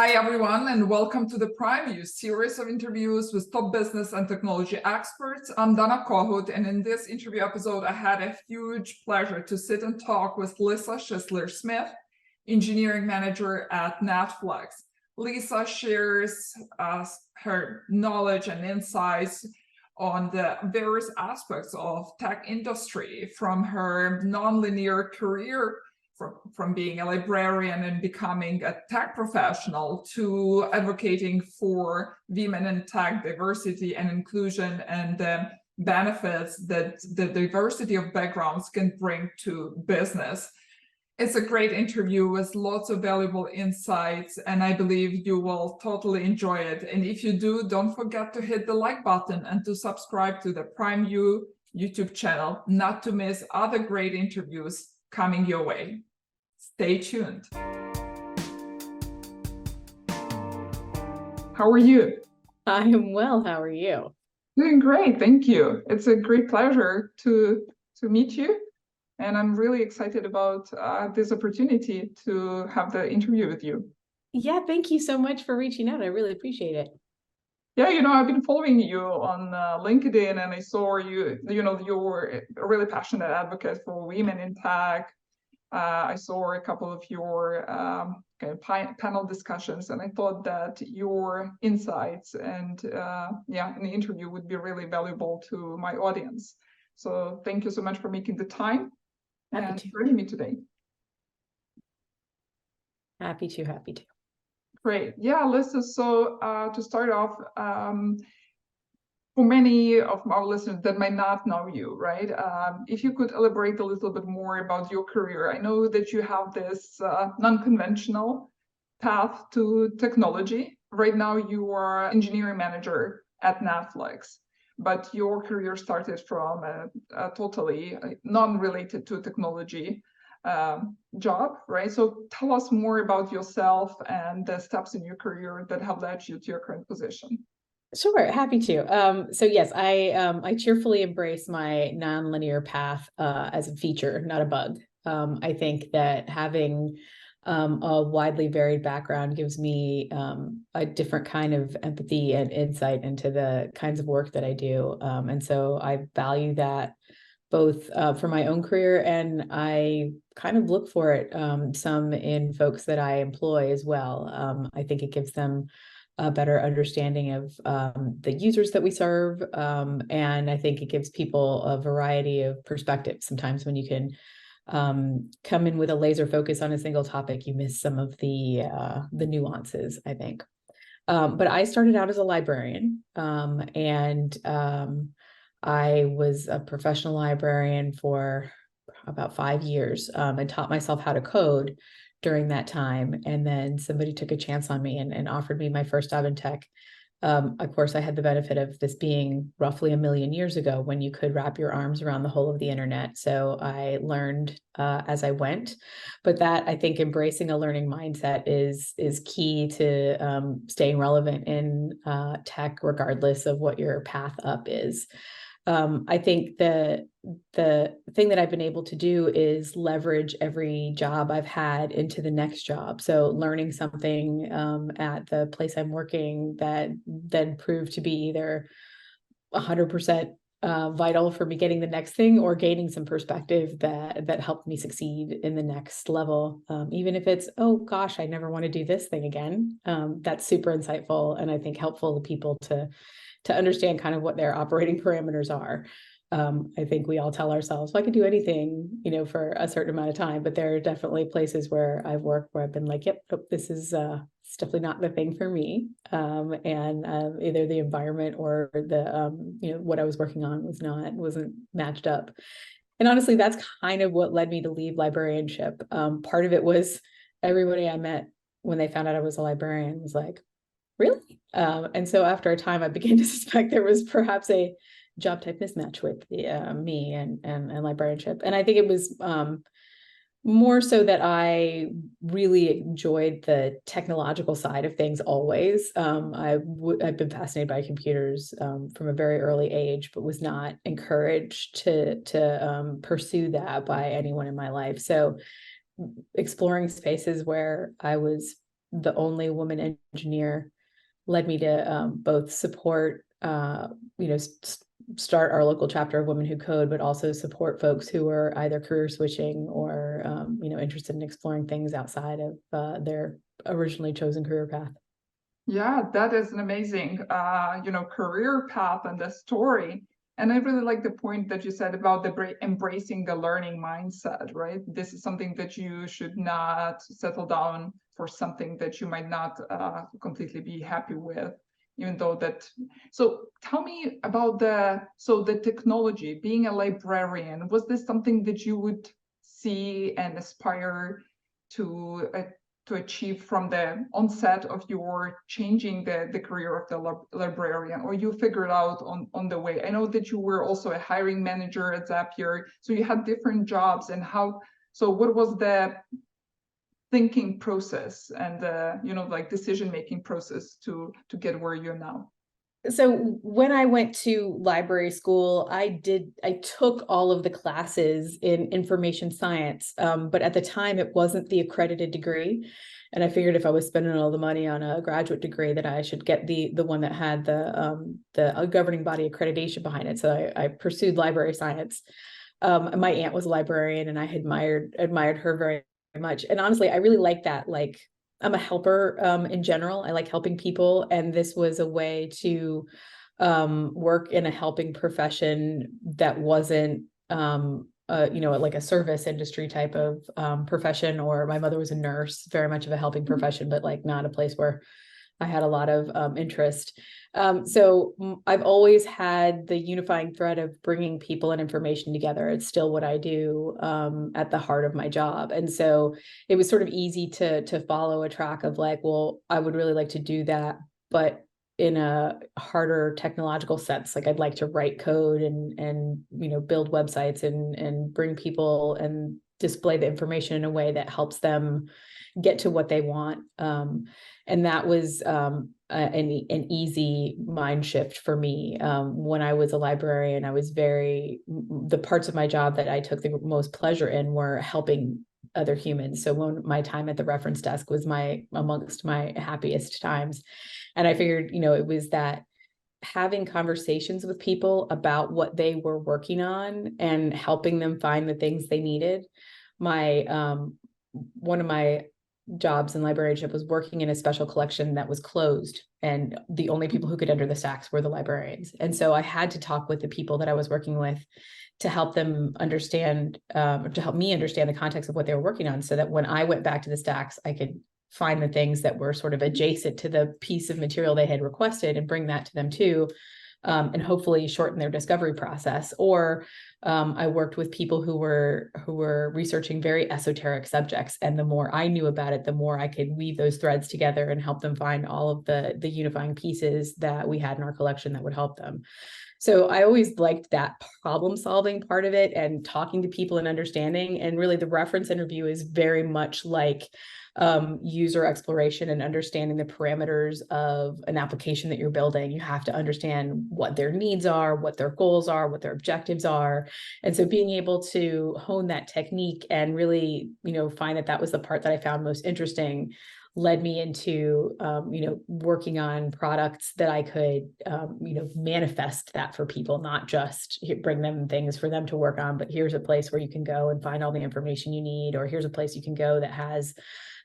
Hi, everyone, and welcome to the Prime Use series of interviews with top business and technology experts. I'm Dana Kohut, and in this interview episode, I had a huge pleasure to sit and talk with Lisa Shissler-Smith, engineering manager at Netflix. Lisa shares her knowledge and insights on the various aspects of tech industry, from her nonlinear career from being a librarian and becoming a tech professional to advocating for women in tech diversity and inclusion and the benefits that the diversity of backgrounds can bring to business. It's a great interview with lots of valuable insights, and I believe you will totally enjoy it. And if you do, don't forget to hit the like button and to subscribe to the Prime U YouTube channel, not to miss other great interviews coming your way. Stay tuned. How are you? I am well. How are you? Doing great, thank you. It's a great pleasure to meet you, and I'm really excited about this opportunity to have the interview with you. Yeah, thank you so much for reaching out. I really appreciate it. Yeah, I've been following you on LinkedIn, and I saw you're a really passionate advocate for women in tech. I saw a couple of your panel discussions, and I thought that your insights and in the interview would be really valuable to my audience. So thank you so much for making the time and joining me today. Happy to. Great. Yeah, Lisa, so to start off, for many of our listeners that might not know you, right? If you could elaborate a little bit more about your career. I know that you have this non-conventional path to technology. Right now, you are engineering manager at Netflix, but your career started from a totally non-related to technology job, right? So tell us more about yourself and the steps in your career that have led you to your current position. Sure, happy to. So yes, I cheerfully embrace my nonlinear path as a feature, not a bug. I think that having a widely varied background gives me a different kind of empathy and insight into the kinds of work that I do. And so I value that both for my own career, and I kind of look for it some in folks that I employ as well. I think it gives them a better understanding of the users that we serve. And I think it gives people a variety of perspectives. Sometimes when you can come in with a laser focus on a single topic, you miss some of the nuances, I think. But I started out as a librarian, and I was a professional librarian for about 5 years, and taught myself how to code during that time. And then somebody took a chance on me and offered me my first job in tech. Of course, I had the benefit of this being roughly 1 million years ago when you could wrap your arms around the whole of the internet. So I learned as I went. But that, I think, embracing a learning mindset is key to staying relevant in tech, regardless of what your path up is. I think the thing that I've been able to do is leverage every job I've had into the next job. So learning something at the place I'm working that then proved to be either 100% vital for me getting the next thing, or gaining some perspective that helped me succeed in the next level. Even if it's, oh gosh, I never want to do this thing again. That's super insightful, and I think helpful to people to understand kind of what their operating parameters are. I think we all tell ourselves, well, I can do anything, for a certain amount of time, but there are definitely places where I've worked where I've been like, yep, nope, this is it's definitely not the thing for me. And either the environment or the, what I was working on wasn't matched up. And honestly, that's kind of what led me to leave librarianship. Part of it was everybody I met when they found out I was a librarian was like, really? And so after a time, I began to suspect there was perhaps a job type mismatch with me and librarianship. And I think it was more so that I really enjoyed the technological side of things always. I've been fascinated by computers from a very early age, but was not encouraged to pursue that by anyone in my life. So exploring spaces where I was the only woman engineer led me to both support, start our local chapter of Women Who Code, but also support folks who are either career switching or, interested in exploring things outside of their originally chosen career path. Yeah, that is an amazing, career path and the story. And I really like the point that you said about embracing the learning mindset, right? This is something that you should not settle down for something that you might not completely be happy with, even though that. So tell me about the technology, being a librarian, was this something that you would see and aspire to achieve from the onset of your changing the career of the librarian, or you figured out on the way? I know that you were also a hiring manager at Zapier, so you had different jobs. And what was the thinking process and decision-making process to get where you're now? So when I went to library school, I took all of the classes in information science, but at the time it wasn't the accredited degree. And I figured if I was spending all the money on a graduate degree, that I should get the one that had the governing body accreditation behind it. So I pursued library science. My aunt was a librarian, and I admired her very much. And honestly, I really like that. Like, I'm a helper in general. I like helping people. And this was a way to work in a helping profession that wasn't, like a service industry type of profession. Or my mother was a nurse, very much of a helping profession, but like not a place where I had a lot of interest. So I've always had the unifying thread of bringing people and information together. It's still what I do at the heart of my job. And so it was sort of easy to follow a track of like, well, I would really like to do that, but in a harder technological sense. Like, I'd like to write code and build websites and bring people and display the information in a way that helps them get to what they want. And that was an easy mind shift for me. When I was a librarian, the parts of my job that I took the most pleasure in were helping other humans. So when my time at the reference desk was amongst my happiest times. And I figured, it was that having conversations with people about what they were working on and helping them find the things they needed. One of my jobs in librarianship was working in a special collection that was closed, and the only people who could enter the stacks were the librarians. And so I had to talk with the people that I was working with to help them understand, to help me understand the context of what they were working on, so that when I went back to the stacks, I could find the things that were sort of adjacent to the piece of material they had requested and bring that to them too, and hopefully shorten their discovery process. Or I worked with people who were researching very esoteric subjects, and the more I knew about it, the more I could weave those threads together and help them find all of the unifying pieces that we had in our collection that would help them. So I always liked that problem solving part of it, and talking to people and understanding. And really, the reference interview is very much like user exploration and understanding the parameters of an application that you're building. You have to understand what their needs are, what their goals are, what their objectives are. And so being able to hone that technique and really, find that was the part that I found most interesting, led me into, working on products that I could, manifest that for people, not just bring them things for them to work on, but here's a place where you can go and find all the information you need, or here's a place you can go that has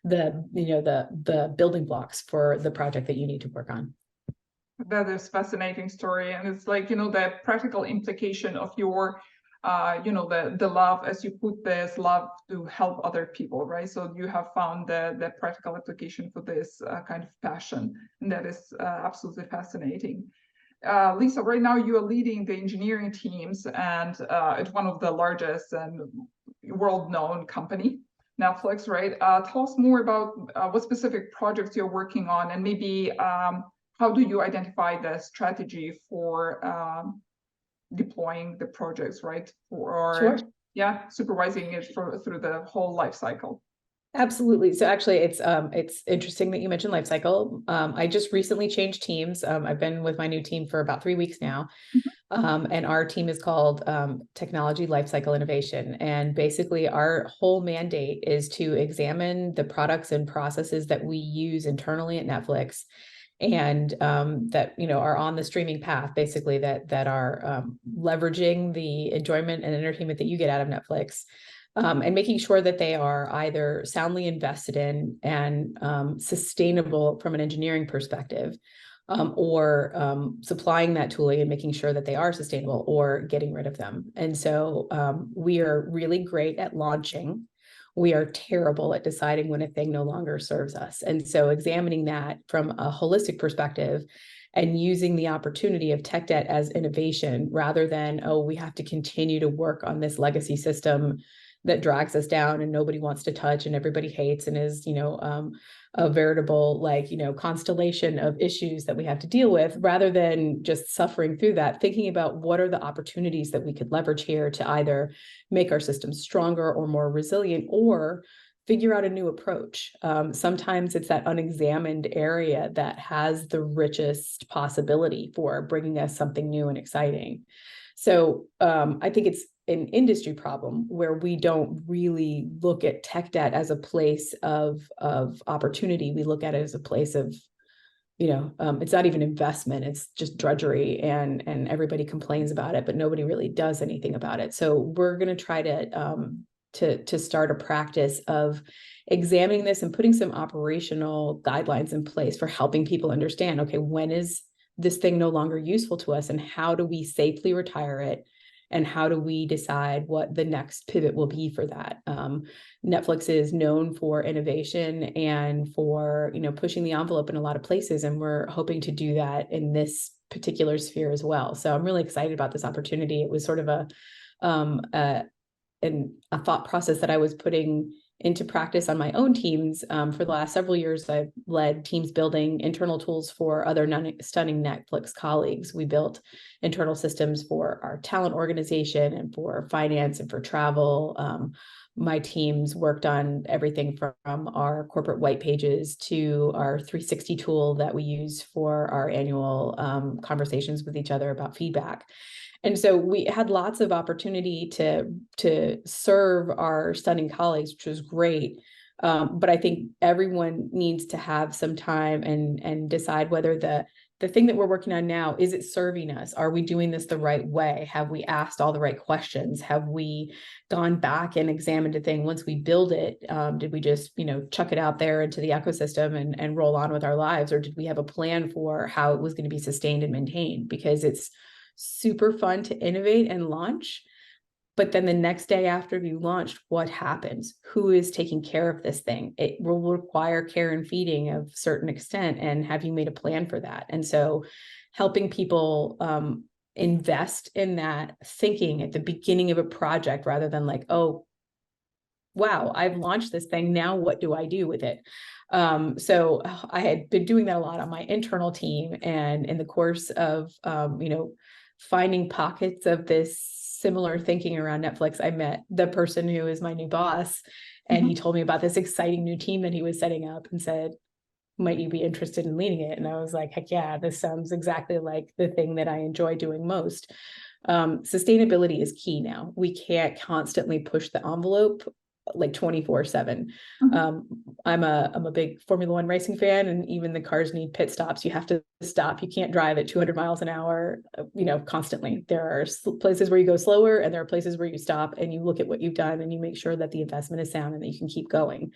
the building blocks for the project that you need to work on. That is fascinating story. And it's like, the practical implication of your the love, as you put this, love to help other people, right? So you have found the practical application for this kind of passion, and that is absolutely fascinating. Lisa, right now you are leading the engineering teams and at one of the largest and world-known company, Netflix, right? Tell us more about what specific projects you're working on, and maybe how do you identify the strategy for deploying the projects, right? Sure. Supervising it through the whole life cycle. Absolutely. So actually, it's interesting that you mentioned lifecycle. I just recently changed teams. I've been with my new team for about 3 weeks now. And our team is called Technology Lifecycle Innovation. And basically our whole mandate is to examine the products and processes that we use internally at Netflix and that, you know, are on the streaming path, basically that are leveraging the enjoyment and entertainment that you get out of Netflix. And making sure that they are either soundly invested in and sustainable from an engineering perspective, or supplying that tooling and making sure that they are sustainable or getting rid of them. And so we are really great at launching. We are terrible at deciding when a thing no longer serves us. And so examining that from a holistic perspective and using the opportunity of tech debt as innovation rather than, oh, we have to continue to work on this legacy system that drags us down and nobody wants to touch and everybody hates and is, you know, a veritable, like, you know, constellation of issues that we have to deal with, rather than just suffering through that, thinking about what are the opportunities that we could leverage here to either make our systems stronger or more resilient, or figure out a new approach. Sometimes it's that unexamined area that has the richest possibility for bringing us something new and exciting. So I think it's an industry problem where we don't really look at tech debt as a place of opportunity. We look at it as a place of, you know, it's not even investment, it's just drudgery, and everybody complains about it, but nobody really does anything about it. So we're going to try to start a practice of examining this and putting some operational guidelines in place for helping people understand, okay, when is this thing no longer useful to us and how do we safely retire it? And how do we decide what the next pivot will be for that? Netflix is known for innovation and for, you know, pushing the envelope in a lot of places, and we're hoping to do that in this particular sphere as well. So I'm really excited about this opportunity. It was sort of a thought process that I was putting into practice on my own teams. For the last several years, I've led teams building internal tools for other stunning Netflix colleagues. We built internal systems for our talent organization and for finance and for travel. My teams worked on everything from our corporate white pages to our 360 tool that we use for our annual conversations with each other about feedback. And so we had lots of opportunity to serve our stunning colleagues, which was great. But I think everyone needs to have some time and decide whether the thing that we're working on now, is it serving us? Are we doing this the right way? Have we asked all the right questions? Have we gone back and examined a thing once we build it? Did we just, you know, chuck it out there into the ecosystem and roll on with our lives? Or did we have a plan for how it was going to be sustained and maintained? Because it's super fun to innovate and launch, but then the next day after you launched, what happens? Who is taking care of this thing? It will require care and feeding of a certain extent, and have you made a plan for that? And so helping people invest in that thinking at the beginning of a project, rather than like, oh, wow, I've launched this thing, now what do I do with it? So I had been doing that a lot on my internal team, and in the course of you know, finding pockets of this similar thinking around Netflix, I met the person who is my new boss, and he told me about this exciting new team that he was setting up and said, might you be interested in leading it? And I was like, heck yeah, this sounds exactly like the thing that I enjoy doing most. Sustainability is key now. We can't constantly push the envelope like 24/7. I'm a big Formula One racing fan, and even the cars need pit stops. You have to stop. You can't drive at 200 miles an hour, you know, constantly. There are places where you go slower, and there are places where you stop and you look at what you've done and you make sure that the investment is sound and that you can keep going.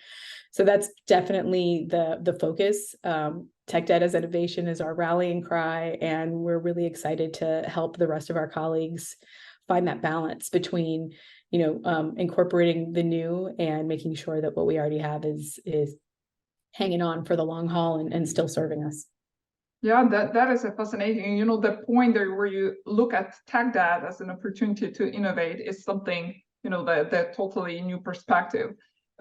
So that's definitely the focus. Tech debt as innovation is our rallying cry, and we're really excited to help the rest of our colleagues find that balance between, you know, incorporating the new and making sure that what we already have is hanging on for the long haul and still serving us. Yeah, that is a fascinating. You know, the point there where you look at tech debt as an opportunity to innovate is something, you know, the totally new perspective.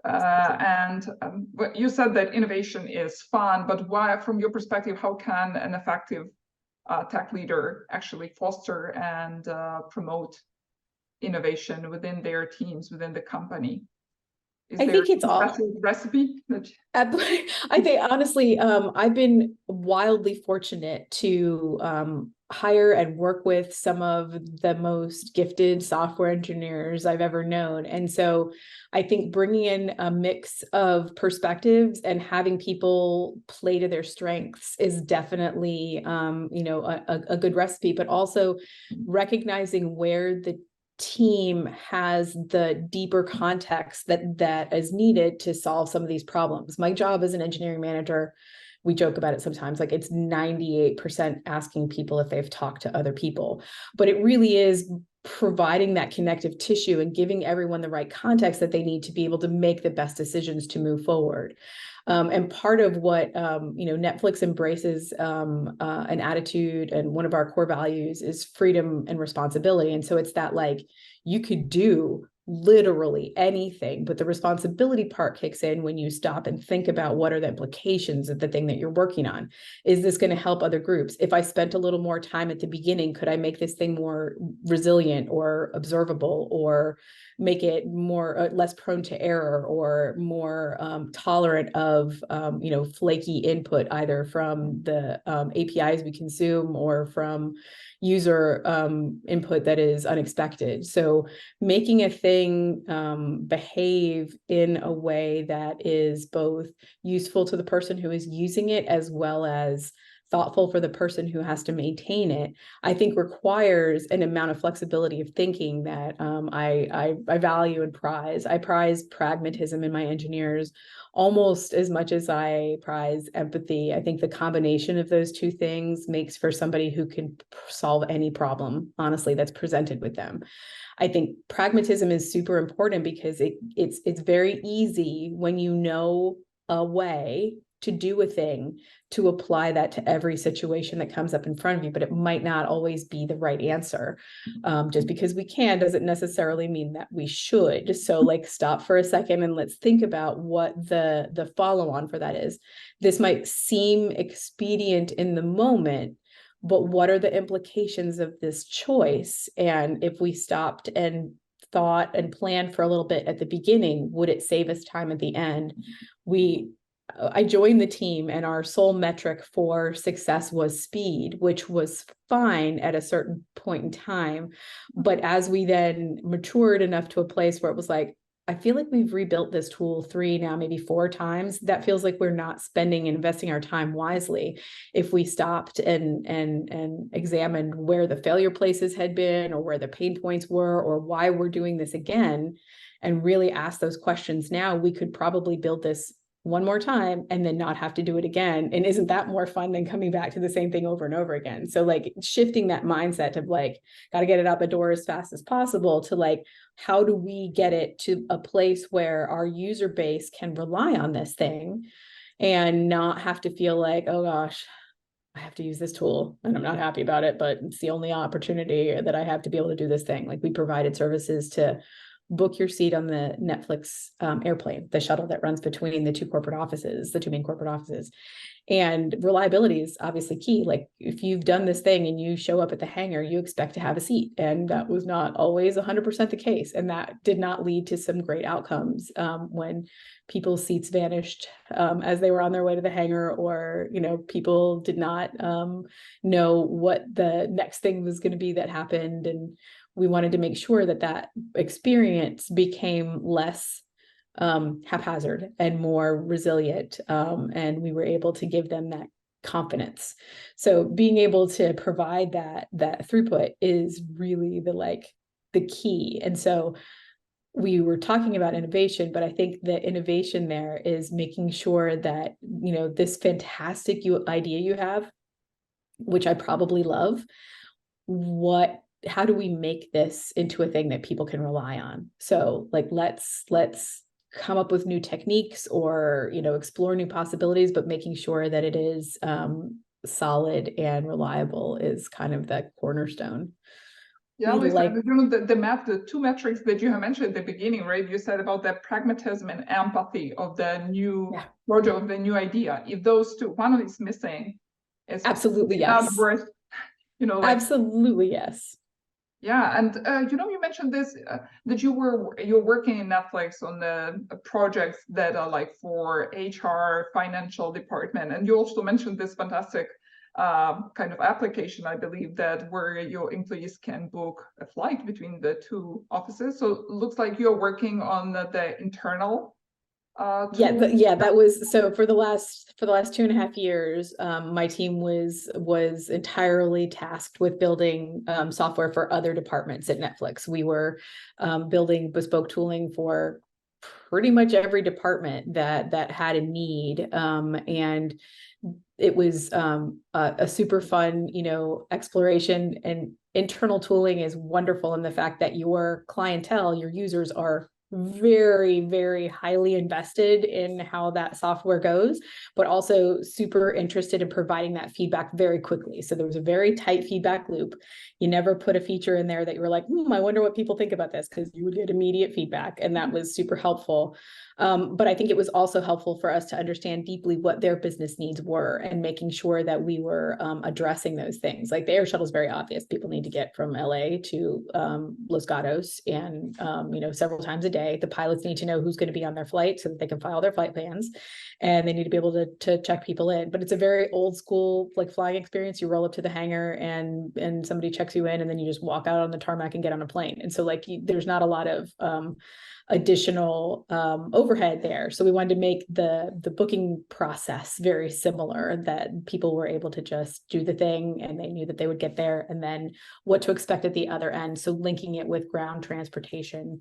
But you said that innovation is fun, but why, from your perspective, how can an effective tech leader actually foster and promote innovation within their teams, within the company? I think it's all recipe that I think honestly, I've been wildly fortunate to hire and work with some of the most gifted software engineers I've ever known. And so I think bringing in a mix of perspectives and having people play to their strengths is definitely, a good recipe, but also recognizing where the team has the deeper context that is needed to solve some of these problems. My job as an engineering manager, we joke about it sometimes, like it's 98% asking people if they've talked to other people, but it really is providing that connective tissue and giving everyone the right context that they need to be able to make the best decisions to move forward. And part of what Netflix embraces an attitude, and one of our core values is freedom and responsibility. And so it's that, like, you could do literally anything, but the responsibility part kicks in when you stop and think about what are the implications of the thing that you're working on. Is this going to help other groups? If I spent a little more time at the beginning, could I make this thing more resilient or observable, or make it more less prone to error, or more tolerant of flaky input, either from the APIs we consume or from user input that is unexpected. So making a thing behave in a way that is both useful to the person who is using it, as well as thoughtful for the person who has to maintain it, I think requires an amount of flexibility of thinking that I value and prize. I prize pragmatism in my engineers almost as much as I prize empathy. I think the combination of those two things makes for somebody who can solve any problem, honestly, that's presented with them. I think pragmatism is super important because it's very easy, when you know a way to do a thing, to apply that to every situation that comes up in front of you, but it might not always be the right answer. Just because we can doesn't necessarily mean that we should. So, like, stop for a second and let's think about what the follow-on for that is. This might seem expedient in the moment, but what are the implications of this choice? And if we stopped and thought and planned for a little bit at the beginning, would it save us time at the end? I joined the team, and our sole metric for success was speed, which was fine at a certain point in time. But as we then matured enough to a place where it was like, I feel like we've rebuilt this tool 3, now maybe 4 times, that feels like we're not spending and investing our time wisely. If we stopped and examined where the failure places had been, or where the pain points were, or why we're doing this again, and really ask those questions now, we could probably build this one more time and then not have to do it again. And isn't that more fun than coming back to the same thing over and over again? So, like, shifting that mindset of like, got to get it out the door as fast as possible, to like, how do we get it to a place where our user base can rely on this thing and not have to feel like, oh gosh, I have to use this tool and I'm not happy about it, but it's the only opportunity that I have to be able to do this thing. Like, we provided services to book your seat on the Netflix airplane, the shuttle that runs between the two main corporate offices. And reliability is obviously key. Like, if you've done this thing and you show up at the hangar, you expect to have a seat. And that was not always 100% the case. And that did not lead to some great outcomes when people's seats vanished as they were on their way to the hangar, or, people did not know what the next thing was going to be that happened. And we wanted to make sure that experience became less haphazard and more resilient. And we were able to give them that confidence. So being able to provide that throughput is really the key. And so we were talking about innovation, but I think the innovation there is making sure that, this fantastic idea you have, which I probably love, how do we make this into a thing that people can rely on? So, like, let's come up with new techniques, or, explore new possibilities, but making sure that it is solid and reliable is kind of the cornerstone. Yeah, Lisa, the 2 metrics that you have mentioned at the beginning, right? You said about that pragmatism and empathy of the new project, of the new idea. If those 2, one is missing, it's absolutely not yes. worth, absolutely yes. Yeah, and you mentioned this that you're working in Netflix on the projects that are like for HR, financial department, and you also mentioned this fantastic kind of application, I believe, that where your employees can book a flight between the two offices. So it looks like you're working on the internal tool. Yeah, that was so for the last 2.5 years, my team was entirely tasked with building software for other departments at Netflix. We were building bespoke tooling for pretty much every department that had a need, and it was a super fun, exploration. And internal tooling is wonderful in the fact that your clientele, your users, are very, very highly invested in how that software goes, but also super interested in providing that feedback very quickly. So there was a very tight feedback loop. You never put a feature in there that you were like, I wonder what people think about this, because you would get immediate feedback, and that was super helpful. But I think it was also helpful for us to understand deeply what their business needs were, and making sure that we were addressing those things. Like the air shuttle is very obvious. People need to get from LA to Los Gatos, and several times a day. The pilots need to know who's going to be on their flight so that they can file their flight plans, and they need to be able to check people in. But it's a very old school like flying experience. You roll up to the hangar and somebody checks you in, and then you just walk out on the tarmac and get on a plane. And so there's not a lot of additional overhead there. So we wanted to make the booking process very similar, that people were able to just do the thing and they knew that they would get there, and then what to expect at the other end. So linking it with ground transportation.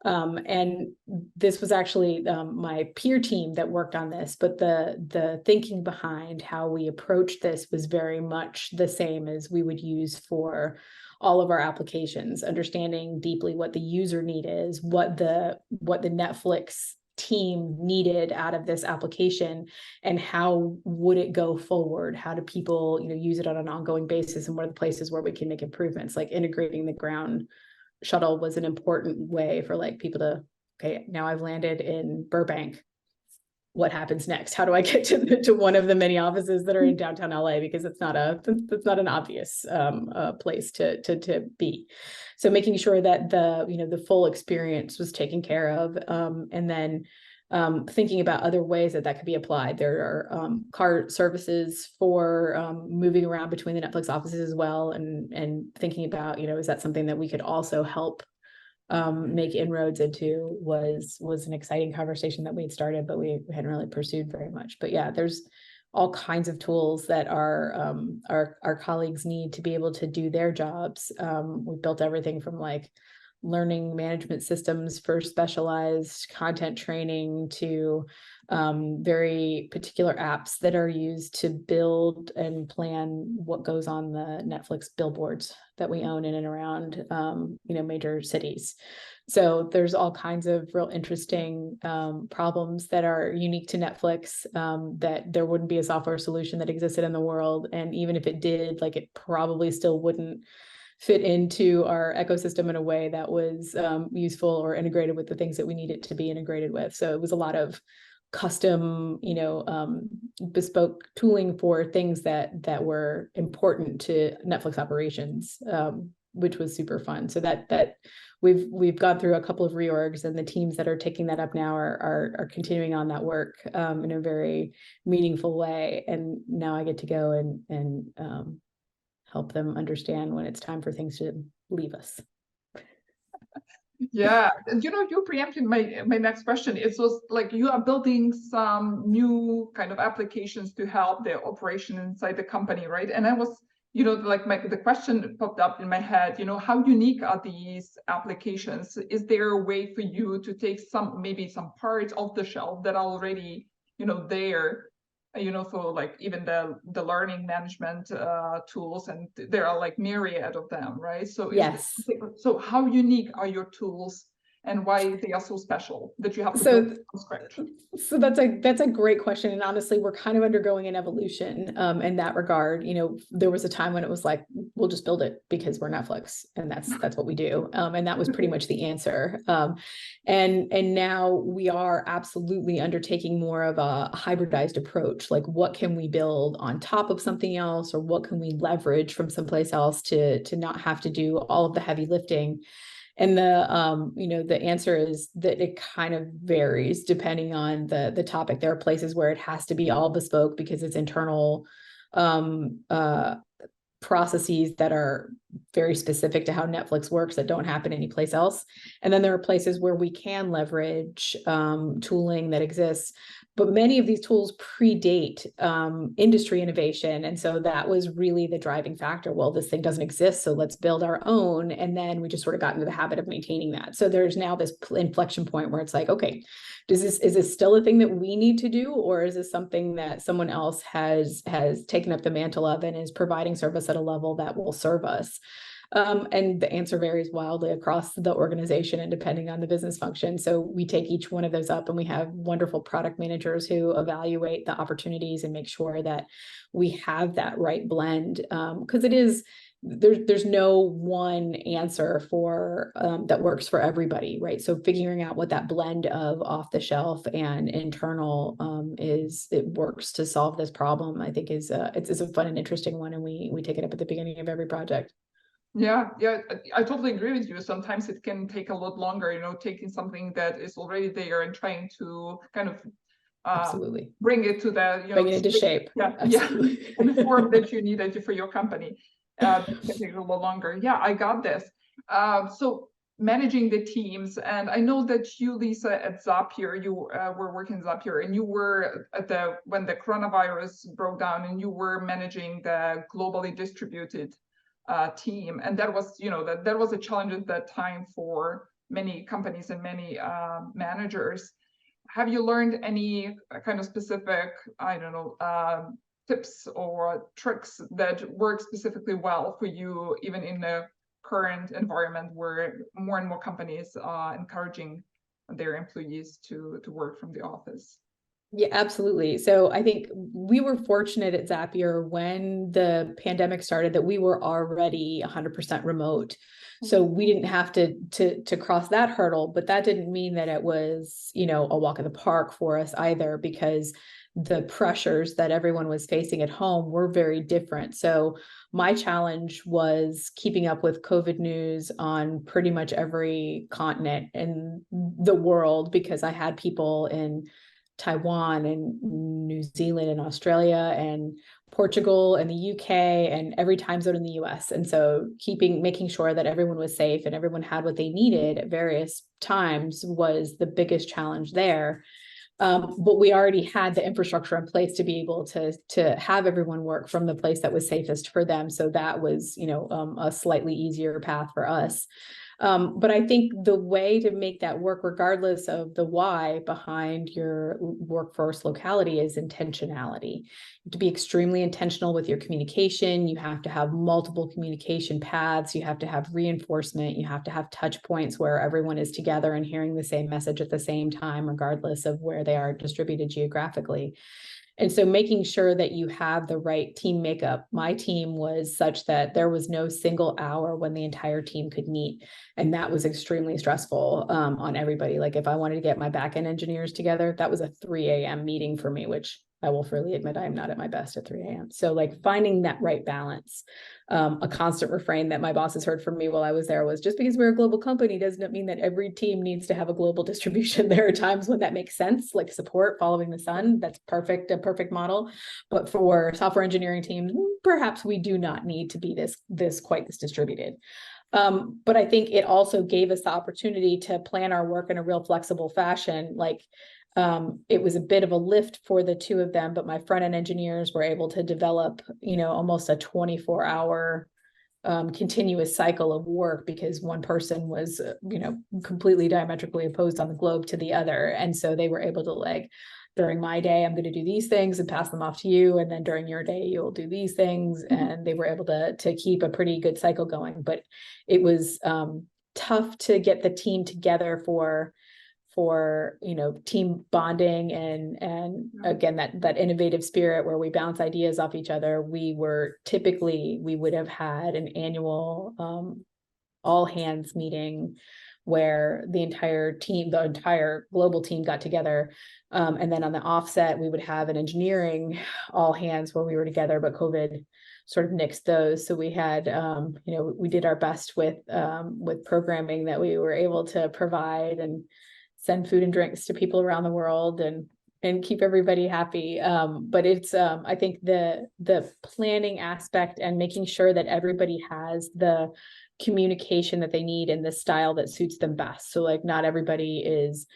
And this was actually my peer team that worked on this, but the thinking behind how we approached this was very much the same as we would use for all of our applications, understanding deeply what the user need is, what the Netflix team needed out of this application, and how would it go forward? How do people, use it on an ongoing basis, and what are the places where we can make improvements? Like integrating the ground shuttle was an important way for people to, okay, now I've landed in Burbank. What happens next? How do I get to one of the many offices that are in downtown LA? Because it's not an obvious place to be. So making sure that the full experience was taken care of, and then thinking about other ways that could be applied. There are car services for moving around between the Netflix offices as well, and thinking about, is that something that we could also help make inroads into? Was an exciting conversation that we had started, but we hadn't really pursued very much. But yeah, there's all kinds of tools that our colleagues need to be able to do their jobs. We built everything from learning management systems for specialized content training to very particular apps that are used to build and plan what goes on the Netflix billboards that we own in and around major cities. So there's all kinds of real interesting problems that are unique to Netflix, that there wouldn't be a software solution that existed in the world. And even if it did, it probably still wouldn't fit into our ecosystem in a way that was useful or integrated with the things that we need it to be integrated with. So it was a lot of custom, bespoke tooling for things that were important to Netflix operations, which was super fun. So that we've gone through a couple of reorgs, and the teams that are taking that up now are continuing on that work in a very meaningful way. And now I get to go and help them understand when it's time for things to leave us. Yeah, and you preempted my next question. It was you are building some new kind of applications to help the operation inside the company, right? And I was, the question popped up in my head, how unique are these applications? Is there a way for you to take maybe some parts off the shelf that are already, there, for even the learning management tools, and there are myriad of them, right? So yes. So how unique are your tools, and why they are so special that you have to build from scratch? So that's a great question. And honestly, we're kind of undergoing an evolution in that regard. There was a time when it was we'll just build it because we're Netflix, and that's what we do. And that was pretty much the answer. And now we are absolutely undertaking more of a hybridized approach. What can we build on top of something else, or what can we leverage from someplace else to not have to do all of the heavy lifting? And the answer is that it kind of varies depending on the topic. There are places where it has to be all bespoke because it's internal processes that are very specific to how Netflix works that don't happen anyplace else. And then there are places where we can leverage tooling that exists. But many of these tools predate industry innovation. And so that was really the driving factor. Well, this thing doesn't exist, so let's build our own. And then we just sort of got into the habit of maintaining that. So there's now this inflection point where it's like, okay, is this still a thing that we need to do, or is this something that someone else has taken up the mantle of and is providing service at a level that will serve us? And the answer varies wildly across the organization and depending on the business function. So we take each one of those up, and we have wonderful product managers who evaluate the opportunities and make sure that we have that right blend. Because it is, there's no one answer for that works for everybody, right? So figuring out what that blend of off the shelf and internal it works to solve this problem, I think is it's a fun and interesting one, and we take it up at the beginning of every project. Yeah, I totally agree with you. Sometimes it can take a lot longer, taking something that is already there and trying to kind of Absolutely bring it to the, bring it into shape. Yeah, and the form that you needed for your company. That can take a little longer. Yeah, I got this. So managing the teams, and I know that you, Lisa, at Zapier, you were working at Zapier, and you were at when the coronavirus broke down, and you were managing the globally distributed team, and that was that was a challenge at that time for many companies and many managers. Have you learned any kind of specific, I don't know, tips or tricks that work specifically well for you, even in the current environment where more and more companies are encouraging their employees to work from the office? Yeah, absolutely. So I think we were fortunate at Zapier when the pandemic started that we were already 100% remote. So we didn't have to cross that hurdle, but that didn't mean that it was, a walk in the park for us either, because the pressures that everyone was facing at home were very different. So my challenge was keeping up with COVID news on pretty much every continent in the world, because I had people in Taiwan and New Zealand and Australia and Portugal and the UK and every time zone in the US. And so making sure that everyone was safe and everyone had what they needed at various times was the biggest challenge there. But we already had the infrastructure in place to be able to have everyone work from the place that was safest for them. So that was, a slightly easier path for us. But I think the way to make that work, regardless of the why behind your workforce locality, is intentionality. You have to be extremely intentional with your communication. You have to have multiple communication paths. You have to have reinforcement. You have to have touch points where everyone is together and hearing the same message at the same time, regardless of where they are distributed geographically. And so making sure that you have the right team makeup. My team was such that there was no single hour when the entire team could meet. And that was extremely stressful on everybody. Like if I wanted to get my backend engineers together, that was a 3 a.m. meeting for me, which I will freely admit I am not at my best at 3 a.m. So like finding that right balance. A constant refrain that my bosses heard from me while I was there was, just because we're a global company doesn't mean that every team needs to have a global distribution. There are times when that makes sense, like support following the sun. That's a perfect model. But for software engineering teams, perhaps we do not need to be this distributed. But I think it also gave us the opportunity to plan our work in a real flexible fashion. Like it was a bit of a lift for the two of them, but my front end engineers were able to develop, almost a 24-hour continuous cycle of work, because one person was, completely diametrically opposed on the globe to the other. And so they were able to, like, during my day, I'm going to do these things and pass them off to you. And then during your day, you'll do these things. And they were able to keep a pretty good cycle going. But it was tough to get the team together for team bonding and again, that innovative spirit where we bounce ideas off each other. We would have had an annual all hands meeting where the entire global team got together. And then on the offset, we would have an engineering all hands where we were together, but COVID sort of nixed those. So we had, we did our best with programming that we were able to provide and send food and drinks to people around the world. And and keep everybody happy. But it's I think the planning aspect and making sure that everybody has the communication that they need in the style that suits them best. So like not everybody is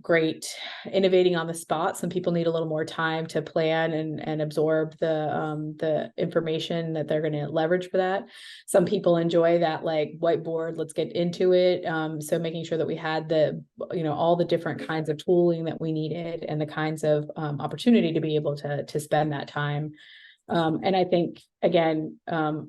great innovating on the spot. Some people need a little more time to plan and absorb the information that they're going to leverage for that. Some people enjoy that like whiteboard, let's get into it. So making sure that we had all the different kinds of tooling that we needed and the kinds of opportunity to be able to spend that time. And I think, again,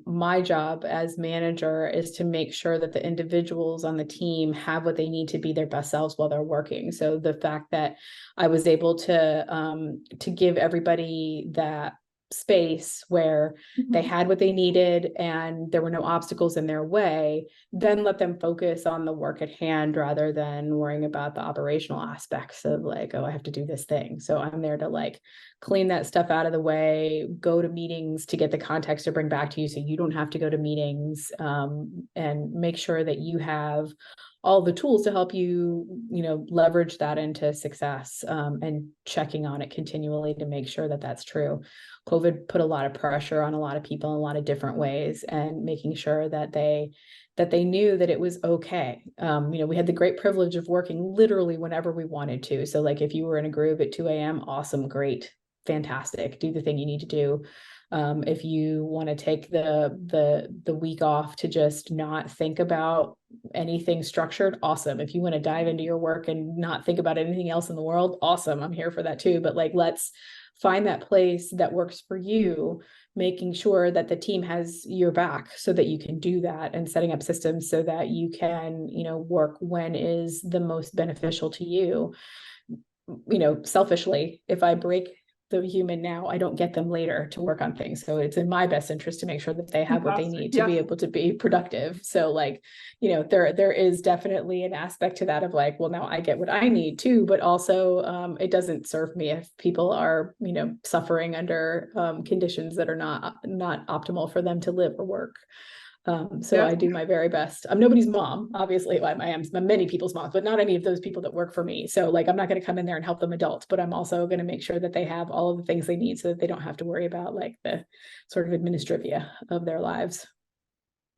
my job as manager is to make sure that the individuals on the team have what they need to be their best selves while they're working. So the fact that I was able to give everybody that space where they had what they needed and there were no obstacles in their way, then let them focus on the work at hand rather than worrying about the operational aspects of like, oh, I have to do this thing. So I'm there to like clean that stuff out of the way, go to meetings to get the context to bring back to you so you don't have to go to meetings, and make sure that you have all the tools to help you, leverage that into success, and checking on it continually to make sure that that's true. COVID put a lot of pressure on a lot of people in a lot of different ways, and making sure that they knew that it was okay. We had the great privilege of working literally whenever we wanted to. So like if you were in a groove at 2 a.m., awesome, great, fantastic, do the thing you need to do. If you want to take the week off to just not think about anything structured, awesome. If you want to dive into your work and not think about anything else in the world, awesome. I'm here for that too. But like, let's find that place that works for you, making sure that the team has your back so that you can do that, and setting up systems so that you can, work when is the most beneficial to you. Selfishly, if I break the human now, I don't get them later to work on things. So it's in my best interest to make sure that they have what they need to be able to be productive. So like, there is definitely an aspect to that of like, well, now I get what I need too, but also it doesn't serve me if people are, suffering under conditions that are not optimal for them to live or work. So I do my very best. I'm nobody's mom, obviously. I am many people's moms, but not any of those people that work for me. So like, I'm not going to come in there and help them adult, but I'm also going to make sure that they have all of the things they need so that they don't have to worry about like the sort of administrivia of their lives.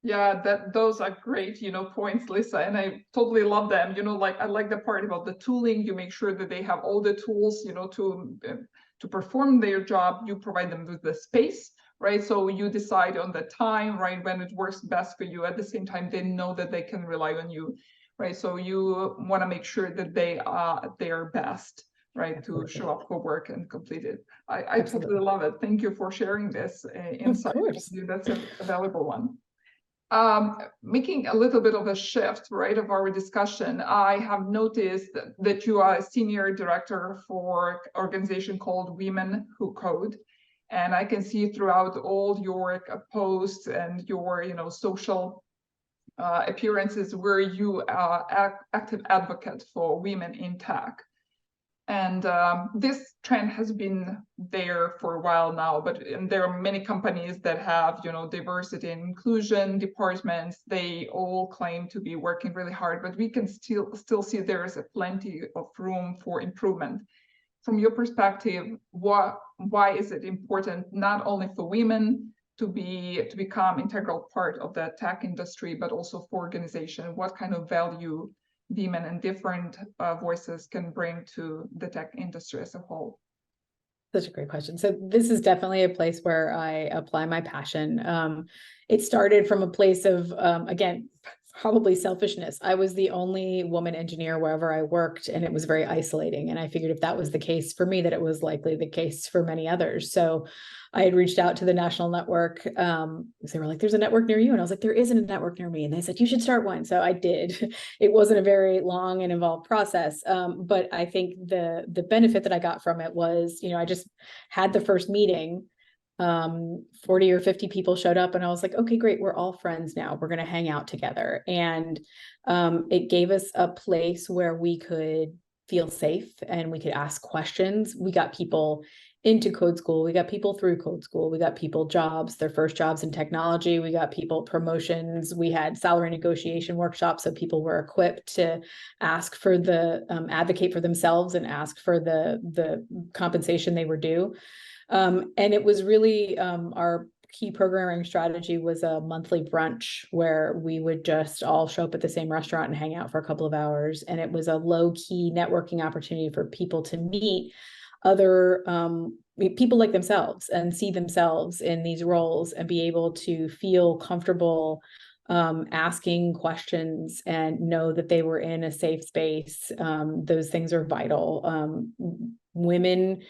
Yeah, those are great, points, Lisa, and I totally love them. Like I like the part about the tooling. You make sure that they have all the tools, to perform their job. You provide them with the space, right? So you decide on the time, right, when it works best for you. At the same time, they know that they can rely on you, right? So you want to make sure that they are their best, right, Absolutely. to show up for work and complete it. I totally love it. Thank you for sharing this insight. That's a valuable one. Making a little bit of a shift, right, of our discussion, I have noticed that you are a senior director for an organization called Women Who Code. And I can see throughout all your posts and your, social appearances where you are active advocate for women in tech. And this trend has been there for a while now, and there are many companies that have, diversity and inclusion departments. They all claim to be working really hard, but we can still see there is plenty of room for improvement. From your perspective, why is it important not only for women to become integral part of the tech industry, but also for organization? What kind of value women and different voices can bring to the tech industry as a whole? Such a great question. So this is definitely a place where I apply my passion. It started from a place of, again, probably selfishness. I was the only woman engineer wherever I worked, and it was very isolating. And I figured if that was the case for me, that it was likely the case for many others. So I had reached out to the national network. They were like, there's a network near you. And I was like, there isn't a network near me. And they said, you should start one. So I did. It wasn't a very long and involved process. But I think the benefit that I got from it was, I just had the first meeting. 40 or 50 people showed up, and I was like, okay, great. We're all friends now. We're going to hang out together. And it gave us a place where we could feel safe and we could ask questions. We got people into code school. We got people through code school. We got people jobs, their first jobs in technology. We got people promotions. We had salary negotiation workshops. So people were equipped to ask for the, advocate for themselves and ask for the compensation they were due. And it was really our key programming strategy was a monthly brunch where we would just all show up at the same restaurant and hang out for a couple of hours. And it was a low key networking opportunity for people to meet other people like themselves and see themselves in these roles and be able to feel comfortable asking questions and know that they were in a safe space. Those things are vital. Women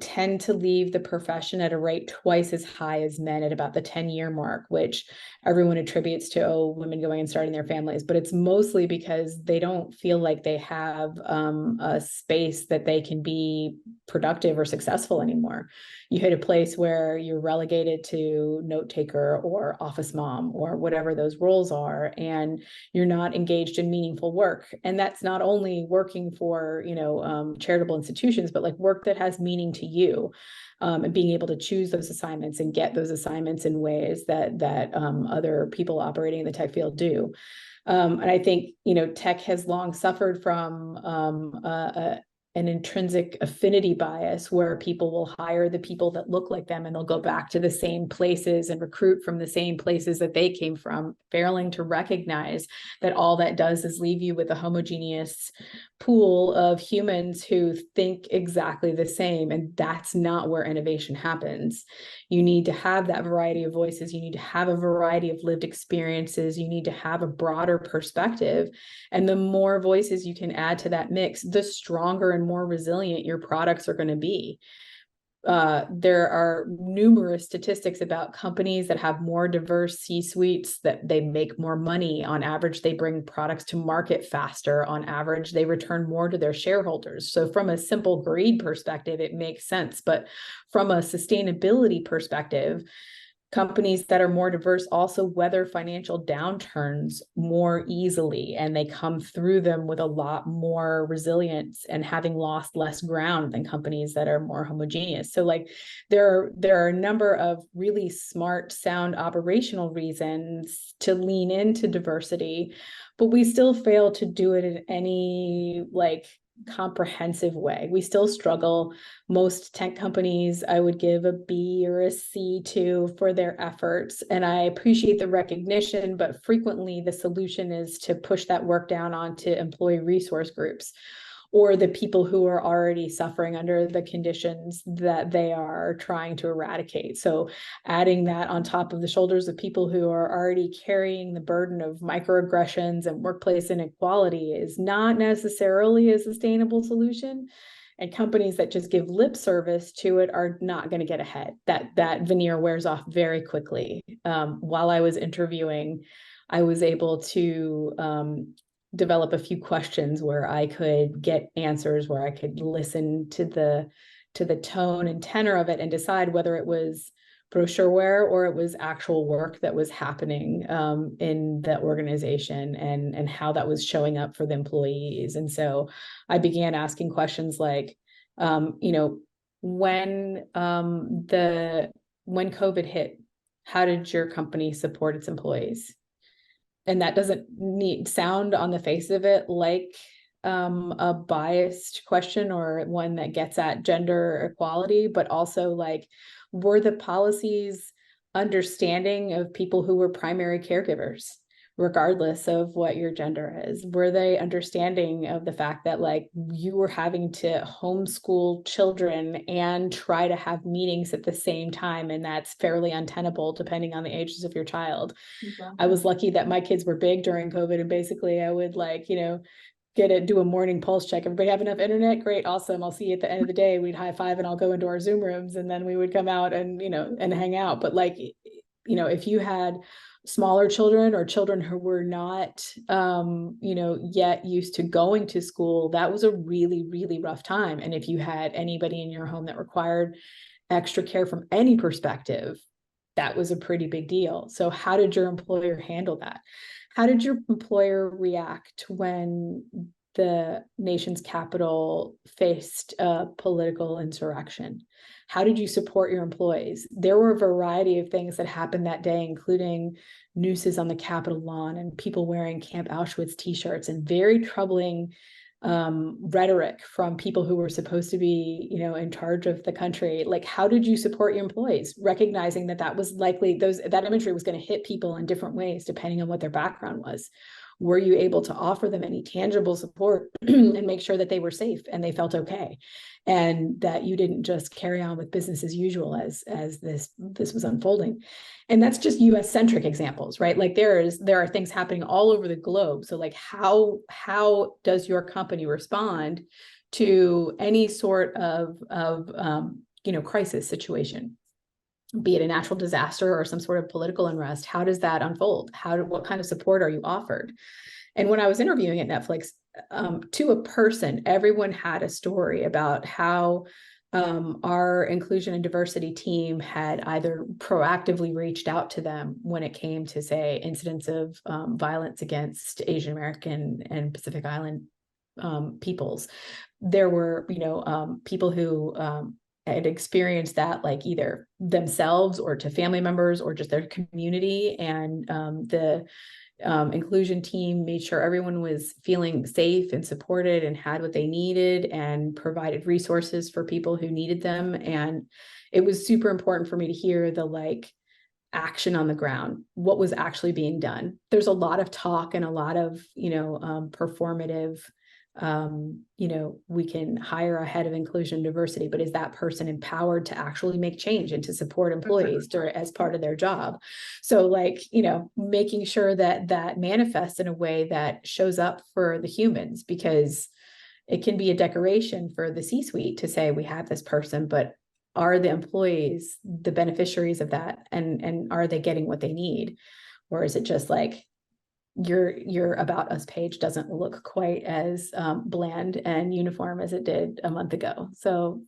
tend to leave the profession at a rate twice as high as men at about the 10-year mark, which everyone attributes to, oh, women going and starting their families. But it's mostly because they don't feel like they have a space that they can be productive or successful anymore. You hit a place where you're relegated to note taker or office mom or whatever those roles are, and you're not engaged in meaningful work. And that's not only working for, charitable institutions, but like work that has meaning to you, and being able to choose those assignments and get those assignments in ways that other people operating in the tech field do. And I think, tech has long suffered from an intrinsic affinity bias where people will hire the people that look like them and they'll go back to the same places and recruit from the same places that they came from, failing to recognize that all that does is leave you with a homogeneous pool of humans who think exactly the same. And that's not where innovation happens. You need to have that variety of voices. You need to have a variety of lived experiences. You need to have a broader perspective. And the more voices you can add to that mix, the stronger and more resilient your products are going to be. There are numerous statistics about companies that have more diverse C-suites, that they make more money. On average, they bring products to market faster. On average, they return more to their shareholders. So from a simple greed perspective, it makes sense. But from a sustainability perspective, companies that are more diverse also weather financial downturns more easily, and they come through them with a lot more resilience and having lost less ground than companies that are more homogeneous. So like there are a number of really smart, sound operational reasons to lean into diversity, but we still fail to do it in any comprehensive way. We still struggle. Most tech companies I would give a B or a C to for their efforts. And I appreciate the recognition, but frequently the solution is to push that work down onto employee resource groups or the people who are already suffering under the conditions that they are trying to eradicate. So adding that on top of the shoulders of people who are already carrying the burden of microaggressions and workplace inequality is not necessarily a sustainable solution. And companies that just give lip service to it are not going to get ahead. That veneer wears off very quickly. While I was interviewing, I was able to develop a few questions where I could get answers, where I could listen to the tone and tenor of it and decide whether it was brochureware or it was actual work that was happening in the organization and how that was showing up for the employees. And so I began asking questions like, when COVID hit, how did your company support its employees? And that doesn't sound on the face of it like a biased question or one that gets at gender equality, but also were the policies understanding of people who were primary caregivers, regardless of what your gender is? Were they understanding of the fact that you were having to homeschool children and try to have meetings at the same time, and that's fairly untenable depending on the ages of your child? Exactly. I was lucky that my kids were big during COVID, and basically I would do a morning pulse check. Everybody have enough internet? Great, awesome. I'll see you at the end of the day. We'd high five and I'll go into our Zoom rooms, and then we would come out and and hang out. But if you had smaller children or children who were not yet used to going to school, that was a really, really rough time. And if you had anybody in your home that required extra care from any perspective, that was a pretty big deal. So how did your employer handle that? How did your employer react when the nation's capital faced a political insurrection. How did you support your employees? There were a variety of things that happened that day, including nooses on the Capitol lawn and people wearing Camp Auschwitz t-shirts, and very troubling rhetoric from people who were supposed to be, in charge of the country. Like, how did you support your employees, recognizing that that was likely that imagery was going to hit people in different ways depending on what their background was? Were you able to offer them any tangible support and make sure that they were safe and they felt okay, and that you didn't just carry on with business as usual as this was unfolding? And that's just US centric examples, right? Like there are things happening all over the globe. So like how does your company respond to any sort of crisis situation, be it a natural disaster or some sort of political unrest? How does that unfold? What kind of support are you offered? And when I was interviewing at Netflix, to a person, everyone had a story about how our inclusion and diversity team had either proactively reached out to them when it came to, say, incidents of violence against Asian American and Pacific Island peoples. There were, people who had experienced that, like either themselves or to family members or just their community. And the inclusion team made sure everyone was feeling safe and supported and had what they needed and provided resources for people who needed them. And it was super important for me to hear the action on the ground, what was actually being done. There's a lot of talk and a lot of, performative, we can hire a head of inclusion and diversity, but is that person empowered to actually make change and to support employees as part of their job? So making sure that manifests in a way that shows up for the humans, because it can be a decoration for the C-suite to say we have this person, but are the employees the beneficiaries of that, and are they getting what they need? Or is it just like your About Us page doesn't look quite as bland and uniform as it did a month ago? So,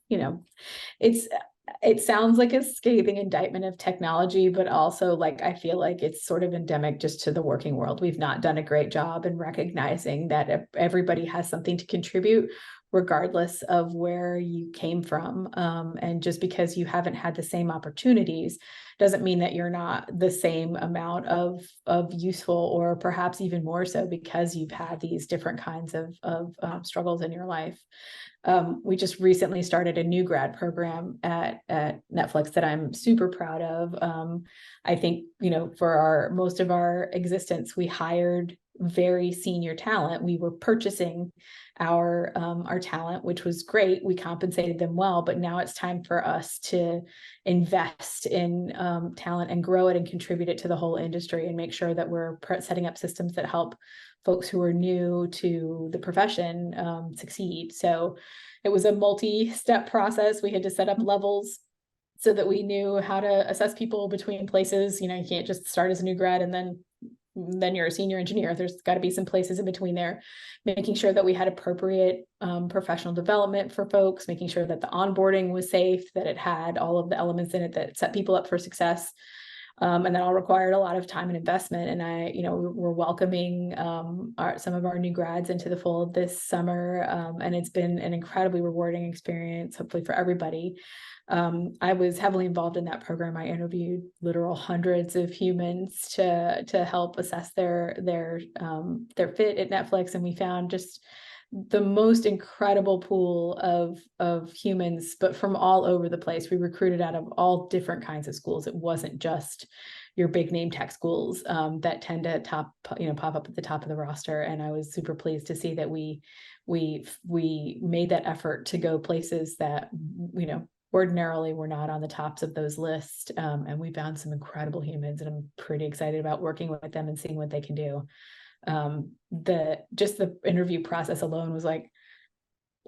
it sounds like a scathing indictment of technology, but also I feel like it's sort of endemic just to the working world. We've not done a great job in recognizing that everybody has something to contribute, regardless of where you came from. And just because you haven't had the same opportunities doesn't mean that you're not the same amount of useful, or perhaps even more so because you've had these different kinds of struggles in your life. We just recently started a new grad program at Netflix that I'm super proud of. I think, for most of our existence, we hired very senior talent. We were purchasing our talent, which was great. We compensated them well, but now it's time for us to invest in talent and grow it and contribute it to the whole industry, and make sure that we're setting up systems that help folks who are new to the profession succeed. So it was a multi-step process. We had to set up levels so that we knew how to assess people between places. You can't just start as a new grad and then you're a senior engineer. There's got to be some places in between there, making sure that we had appropriate professional development for folks, making sure that the onboarding was safe, that it had all of the elements in it that set people up for success. And that all required a lot of time and investment. And we're welcoming some of our new grads into the fold this summer. And it's been an incredibly rewarding experience, hopefully for everybody. I was heavily involved in that program. I interviewed literal hundreds of humans to help assess their fit at Netflix. And we found just the most incredible pool of humans, but from all over the place. We recruited out of all different kinds of schools. It wasn't just your big name tech schools that tend to pop up at the top of the roster. And I was super pleased to see that we made that effort to go places that, ordinarily we're not on the tops of those lists. And we found some incredible humans, and I'm pretty excited about working with them and seeing what they can do. The interview process alone was like,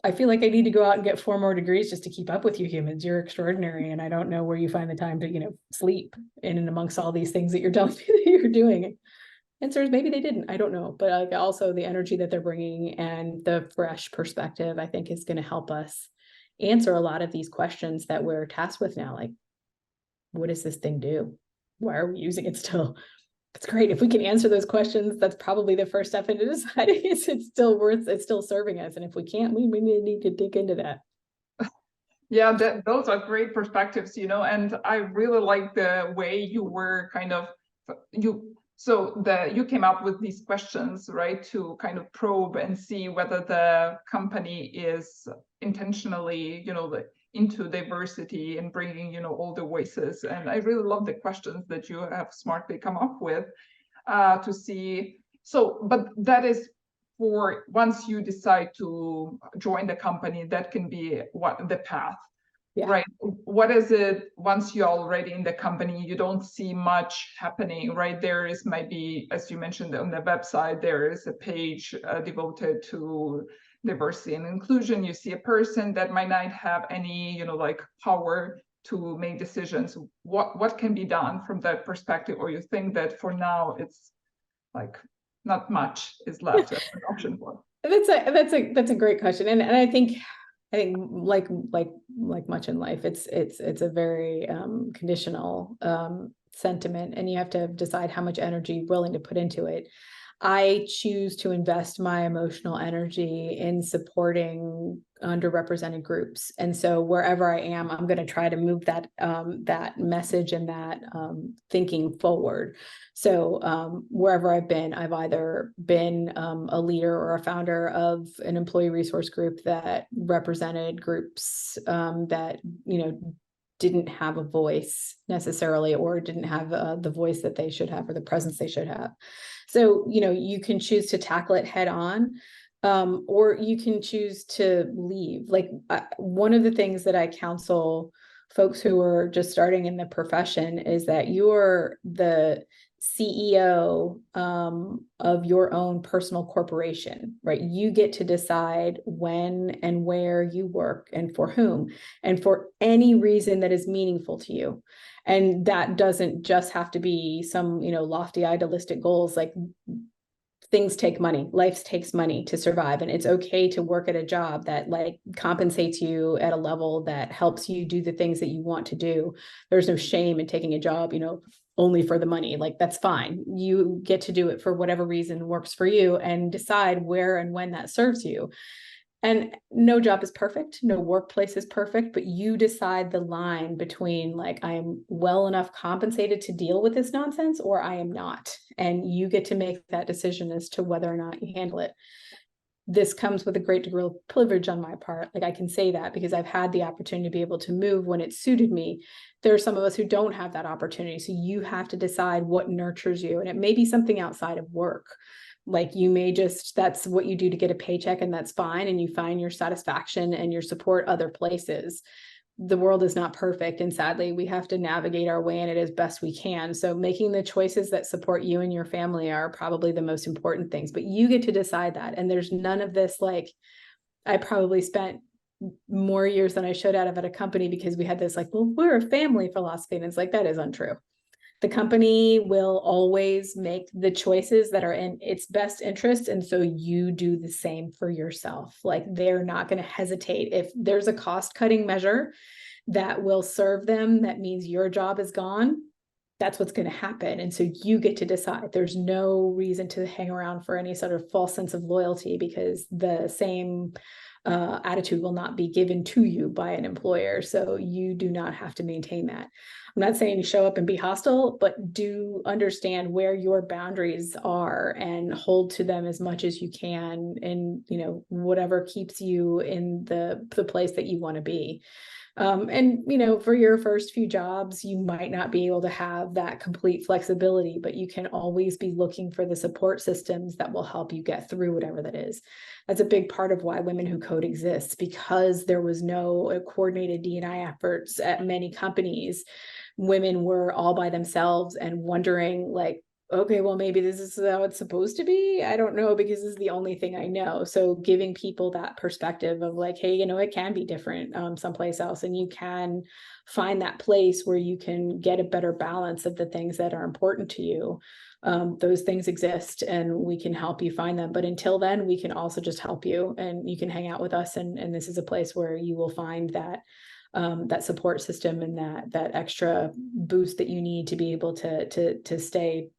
I feel like I need to go out and get 4 more degrees just to keep up with you humans. You're extraordinary. And I don't know where you find the time to, sleep in and amongst all these things that you're telling me that you're doing. Answers, maybe they didn't, I don't know. But also the energy that they're bringing and the fresh perspective, I think, is going to help us answer a lot of these questions that we're tasked with now. Like, what does this thing do? Why are we using it still? That's great. If we can answer those questions, that's probably the first step into deciding is it's still serving us. And if we can't, we need to dig into that. Yeah, those are great perspectives, and I really like the way you were you came up with these questions, right, to kind of probe and see whether the company is intentionally, into diversity and bringing, all the voices. And I really love the questions that you have smartly come up with to see. So, but that is for once you decide to join the company, that can be what the path, right? What is it once you're already in the company, you don't see much happening, right? There is maybe, as you mentioned on the website, there is a page devoted to diversity and inclusion. You see a person that might not have any, like power to make decisions. What can be done from that perspective? Or you think that for now it's like not much is left as an option for? That's a great question. And I think like much in life, it's a very conditional sentiment, and you have to decide how much energy you're willing to put into it. I choose to invest my emotional energy in supporting underrepresented groups. And so wherever I am, I'm going to try to move that message and that thinking forward. So wherever I've been, I've either been a leader or a founder of an employee resource group that represented groups that, didn't have a voice necessarily, or didn't have the voice that they should have, or the presence they should have. So, you can choose to tackle it head on, or you can choose to leave. Like one of the things that I counsel folks who are just starting in the profession is that you're the CEO of your own personal corporation, right? You get to decide when and where you work and for whom, and for any reason that is meaningful to you. And that doesn't just have to be some, lofty idealistic goals. Like things take money, life takes money to survive. And it's okay to work at a job that like compensates you at a level that helps you do the things that you want to do. There's no shame in taking a job, only for the money. Like that's fine. You get to do it for whatever reason works for you, and decide where and when that serves you. And no job is perfect, no workplace is perfect, but you decide the line between like, I am well enough compensated to deal with this nonsense, or I am not. And you get to make that decision as to whether or not you handle it. This comes with a great degree of privilege on my part. Like I can say that because I've had the opportunity to be able to move when it suited me. There are some of us who don't have that opportunity. So you have to decide what nurtures you. And it may be something outside of work. Like you may that's what you do to get a paycheck, and that's fine. And you find your satisfaction and your support other places. The world is not perfect. And sadly, we have to navigate our way in it as best we can. So making the choices that support you and your family are probably the most important things, but you get to decide that. And there's none of this, like, I probably spent more years than I should out of at a company because we had this like, well, we're a family philosophy. And it's like, that is untrue. The company will always make the choices that are in its best interest. And so you do the same for yourself. Like they're not going to hesitate. If there's a cost cutting measure that will serve them, that means your job is gone. That's what's going to happen. And so you get to decide. There's no reason to hang around for any sort of false sense of loyalty, because the same attitude will not be given to you by an employer. So you do not have to maintain that. I'm not saying show up and be hostile, but do understand where your boundaries are and hold to them as much as you can, and whatever keeps you in the place that you want to be. And for your first few jobs, you might not be able to have that complete flexibility, but you can always be looking for the support systems that will help you get through whatever that is. That's a big part of why Women Who Code exists, because there was no coordinated D&I efforts at many companies. Women were all by themselves and wondering like, okay, well, maybe this is how it's supposed to be. I don't know, because this is the only thing I know. So giving people that perspective of like, hey, it can be different someplace else, and you can find that place where you can get a better balance of the things that are important to you. Those things exist, and we can help you find them. But until then, we can also just help you, and you can hang out with us. And this is a place where you will find that support system and that extra boost that you need to be able to stay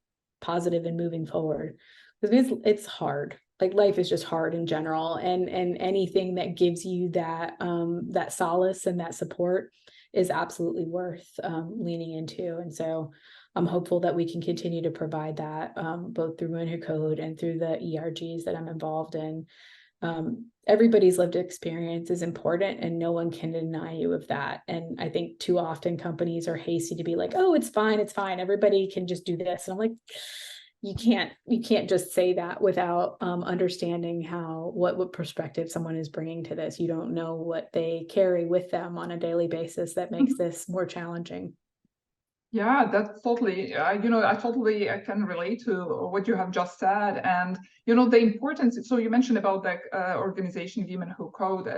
positive and moving forward. Because it's hard. Like life is just hard in general, and anything that gives you that that solace and that support is absolutely worth leaning into. And so I'm hopeful that we can continue to provide that both through Women Who Code and through the ERGs that I'm involved in. Everybody's lived experience is important, and no one can deny you of that. And I think too often companies are hasty to be like, oh, it's fine, everybody can just do this. And I'm like, you can't just say that without understanding what perspective someone is bringing to this. You don't know what they carry with them on a daily basis that makes this more challenging. Yeah, that's totally, I can relate to what you have just said. And, the importance, so you mentioned about the organization Women Who Code,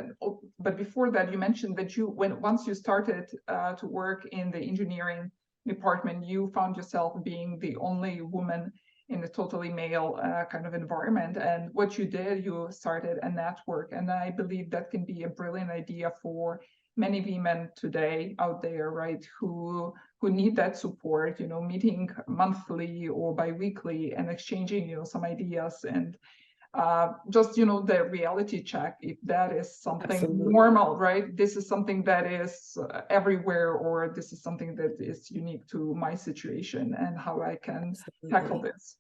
but before that, you mentioned that once you started to work in the engineering department, you found yourself being the only woman in a totally male kind of environment. And what you did, you started a network. And I believe that can be a brilliant idea for many women today out there, right, who need that support, meeting monthly or bi-weekly and exchanging, some ideas and just, the reality check if that is something Absolutely. normal, right? This is something that is everywhere, or this is something that is unique to my situation and how I can tackle this.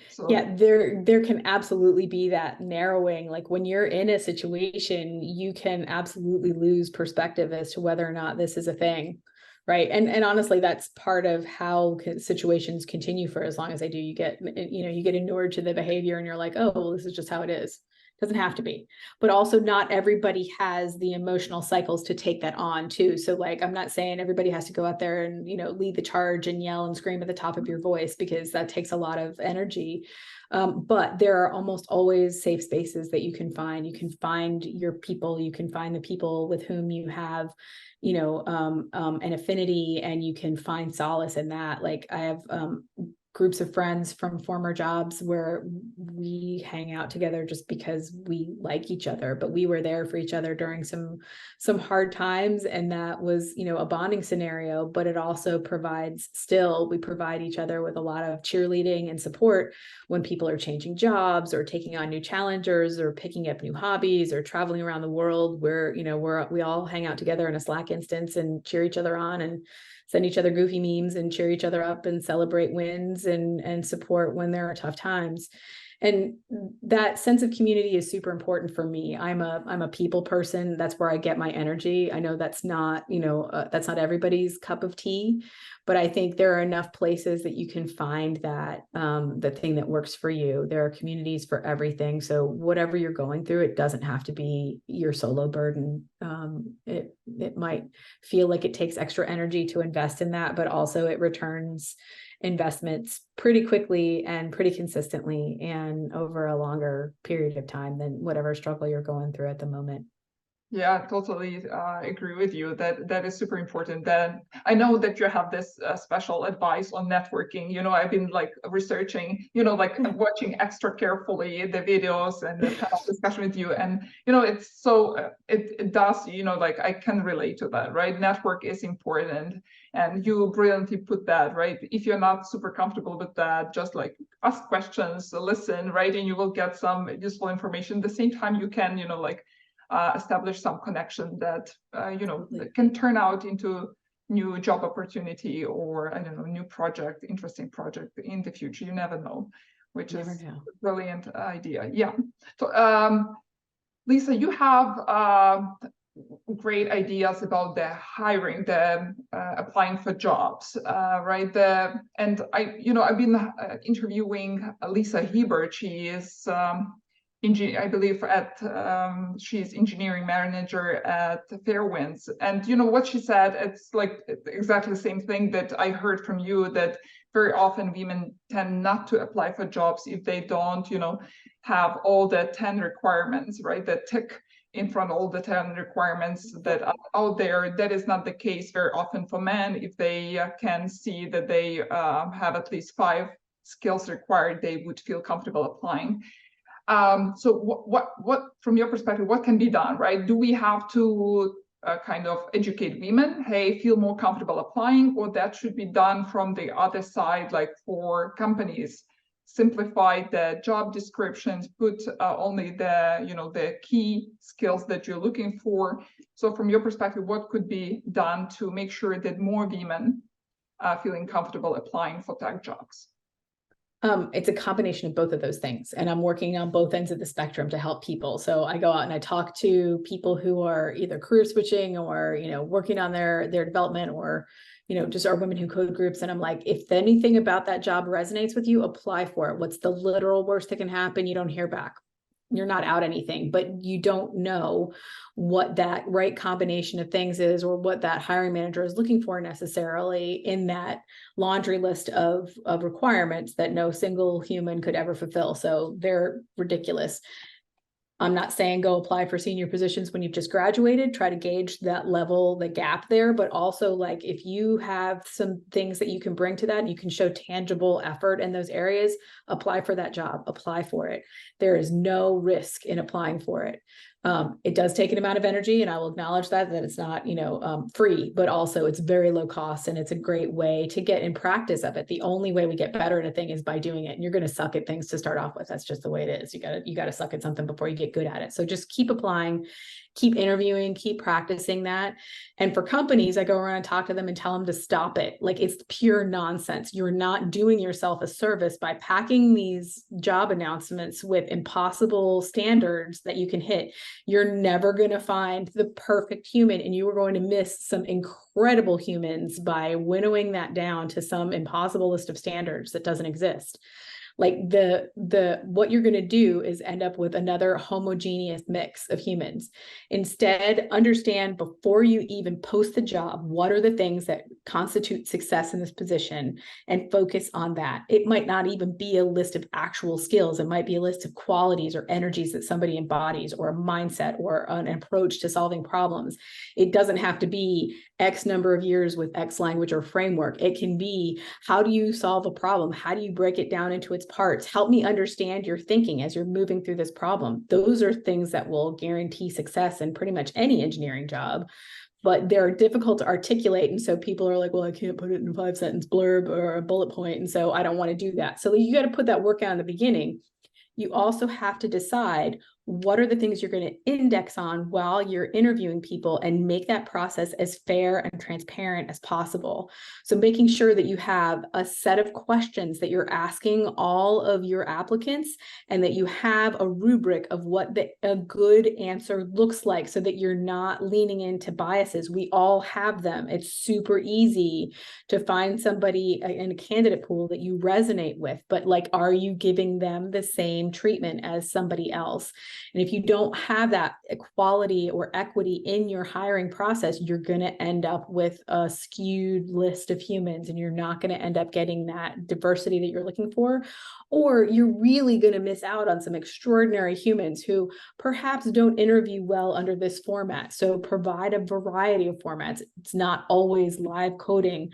So yeah, there can absolutely be that narrowing. Like when you're in a situation, you can absolutely lose perspective as to whether or not this is a thing, right? And honestly, that's part of how situations continue for as long as they do. You get inured to the behavior, and you're like, oh, well, this is just how it is. Doesn't have to be, but also not everybody has the emotional cycles to take that on too. So like, I'm not saying everybody has to go out there and, lead the charge and yell and scream at the top of your voice, because that takes a lot of energy. But there are almost always safe spaces that you can find. You can find your people, you can find the people with whom you have, an affinity, and you can find solace in that. Like I have, groups of friends from former jobs where we hang out together just because we like each other, but we were there for each other during some hard times. And that was, a bonding scenario, but it also we provide each other with a lot of cheerleading and support when people are changing jobs or taking on new challengers or picking up new hobbies or traveling around the world, where, we all hang out together in a Slack instance and cheer each other on and send each other goofy memes and cheer each other up and celebrate wins and support when there are tough times. And that sense of community is super important for me. I'm a people person. That's where I get my energy. I know that's not, that's not everybody's cup of tea, but I think there are enough places that you can find that the thing that works for you. There are communities for everything. So whatever you're going through, it doesn't have to be your solo burden. It might feel like it takes extra energy to invest in that, but also it returns investments pretty quickly and pretty consistently and over a longer period of time than whatever struggle you're going through at the moment. Yeah, totally agree with you. That is super important. Then I know that you have this special advice on networking. I've been like researching, watching extra carefully the videos and the panel discussion with you, and it's so it does, I can relate to that, right? Network is important, and you brilliantly put that, right? If you're not super comfortable with that, just like ask questions, listen, right, and you will get some useful information. At the same time, you can, establish some connection that can turn out into new job opportunity, or I don't know, new project, interesting project in the future. You never know, which is a brilliant idea. Yeah. So Lisa, you have great ideas about the hiring, the applying for jobs, right? And I've been interviewing Lisa Hebert. She is I believe she's engineering manager at Fairwinds. And what she said, it's like exactly the same thing that I heard from you, that very often women tend not to apply for jobs if they don't, have all the 10 requirements, right? That tick in front of all the 10 requirements that are out there. That is not the case very often for men. If they can see that they have at least 5 skills required, they would feel comfortable applying. So what from your perspective, what can be done, right? Do we have to kind of educate women, hey, feel more comfortable applying, or that should be done from the other side, like for companies simplify the job descriptions, put only the, the key skills that you're looking for. So from your perspective, what could be done to make sure that more women are feeling comfortable applying for tech jobs? It's a combination of both of those things. And I'm working on both ends of the spectrum to help people. So I go out and I talk to people who are either career switching or, working on their development, or, just our women who code groups. And I'm like, if anything about that job resonates with you, apply for it. What's the literal worst that can happen? You don't hear back. You're not out anything, but you don't know what that right combination of things is, or what that hiring manager is looking for necessarily in that laundry list of requirements that no single human could ever fulfill. So they're ridiculous. I'm not saying go apply for senior positions when you've just graduated, try to gauge that level, the gap there, but also like if you have some things that you can bring to that, you can show tangible effort in those areas, apply for that job, apply for it. There is no risk in applying for it. It does take an amount of energy, and I will acknowledge that it's not, free, but also it's very low cost, and it's a great way to get in practice of it. The only way we get better at a thing is by doing it. And you're going to suck at things to start off with. That's just the way it is. You got to suck at something before you get good at it. So just keep applying, keep interviewing, keep practicing that. And for companies, I go around and talk to them and tell them to stop it. Like, it's pure nonsense. You're not doing yourself a service by packing these job announcements with impossible standards that you can hit. You're never going to find the perfect human, and you are going to miss some incredible humans by winnowing that down to some impossible list of standards that doesn't exist. Like what you're going to do is end up with another homogeneous mix of humans. Instead, understand before you even post the job, what are the things that constitute success in this position, and focus on that. It might not even be a list of actual skills. It might be a list of qualities or energies that somebody embodies, or a mindset, or an approach to solving problems. It doesn't have to be X number of years with X language or framework. It can be, how do you solve a problem? How do you break it down into its parts? Help me understand your thinking as you're moving through this problem. Those are things that will guarantee success in pretty much any engineering job, but they're difficult to articulate. And so people are like, well, I can't put it in a 5-sentence blurb or a bullet point, and so I don't want to do that. So you got to put that work out in the beginning. You also have to decide what are the things you're going to index on while you're interviewing people, and make that process as fair and transparent as possible. So making sure that you have a set of questions that you're asking all of your applicants, and that you have a rubric of what a good answer looks like, so that you're not leaning into biases. We all have them. It's super easy to find somebody in a candidate pool that you resonate with, but like, are you giving them the same treatment as somebody else? And if you don't have that equality or equity in your hiring process, you're going to end up with a skewed list of humans, and you're not going to end up getting that diversity that you're looking for. Or you're really going to miss out on some extraordinary humans who perhaps don't interview well under this format. So provide a variety of formats. It's not always live coding.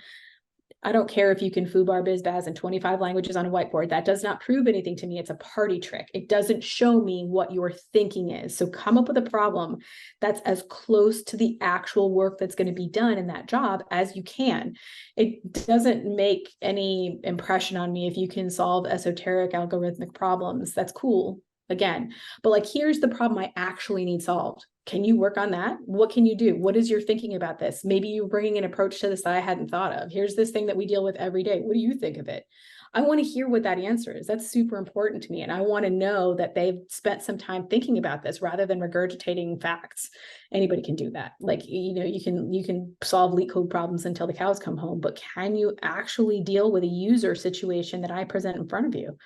I don't care if you can foobar bizbaz in 25 languages on a whiteboard. That does not prove anything to me. It's a party trick. It doesn't show me what your thinking is. So come up with a problem that's as close to the actual work that's going to be done in that job as you can. It doesn't make any impression on me if you can solve esoteric algorithmic problems. That's cool. Again, but like, here's the problem I actually need solved. Can you work on that? What can you do? What is your thinking about this? Maybe you're bringing an approach to this that I hadn't thought of. Here's this thing that we deal with every day. What do you think of it? I want to hear what that answer is. That's super important to me. And I want to know that they've spent some time thinking about this rather than regurgitating facts. Anybody can do that. Like, you can solve leak code problems until the cows come home, but can you actually deal with a user situation that I present in front of you?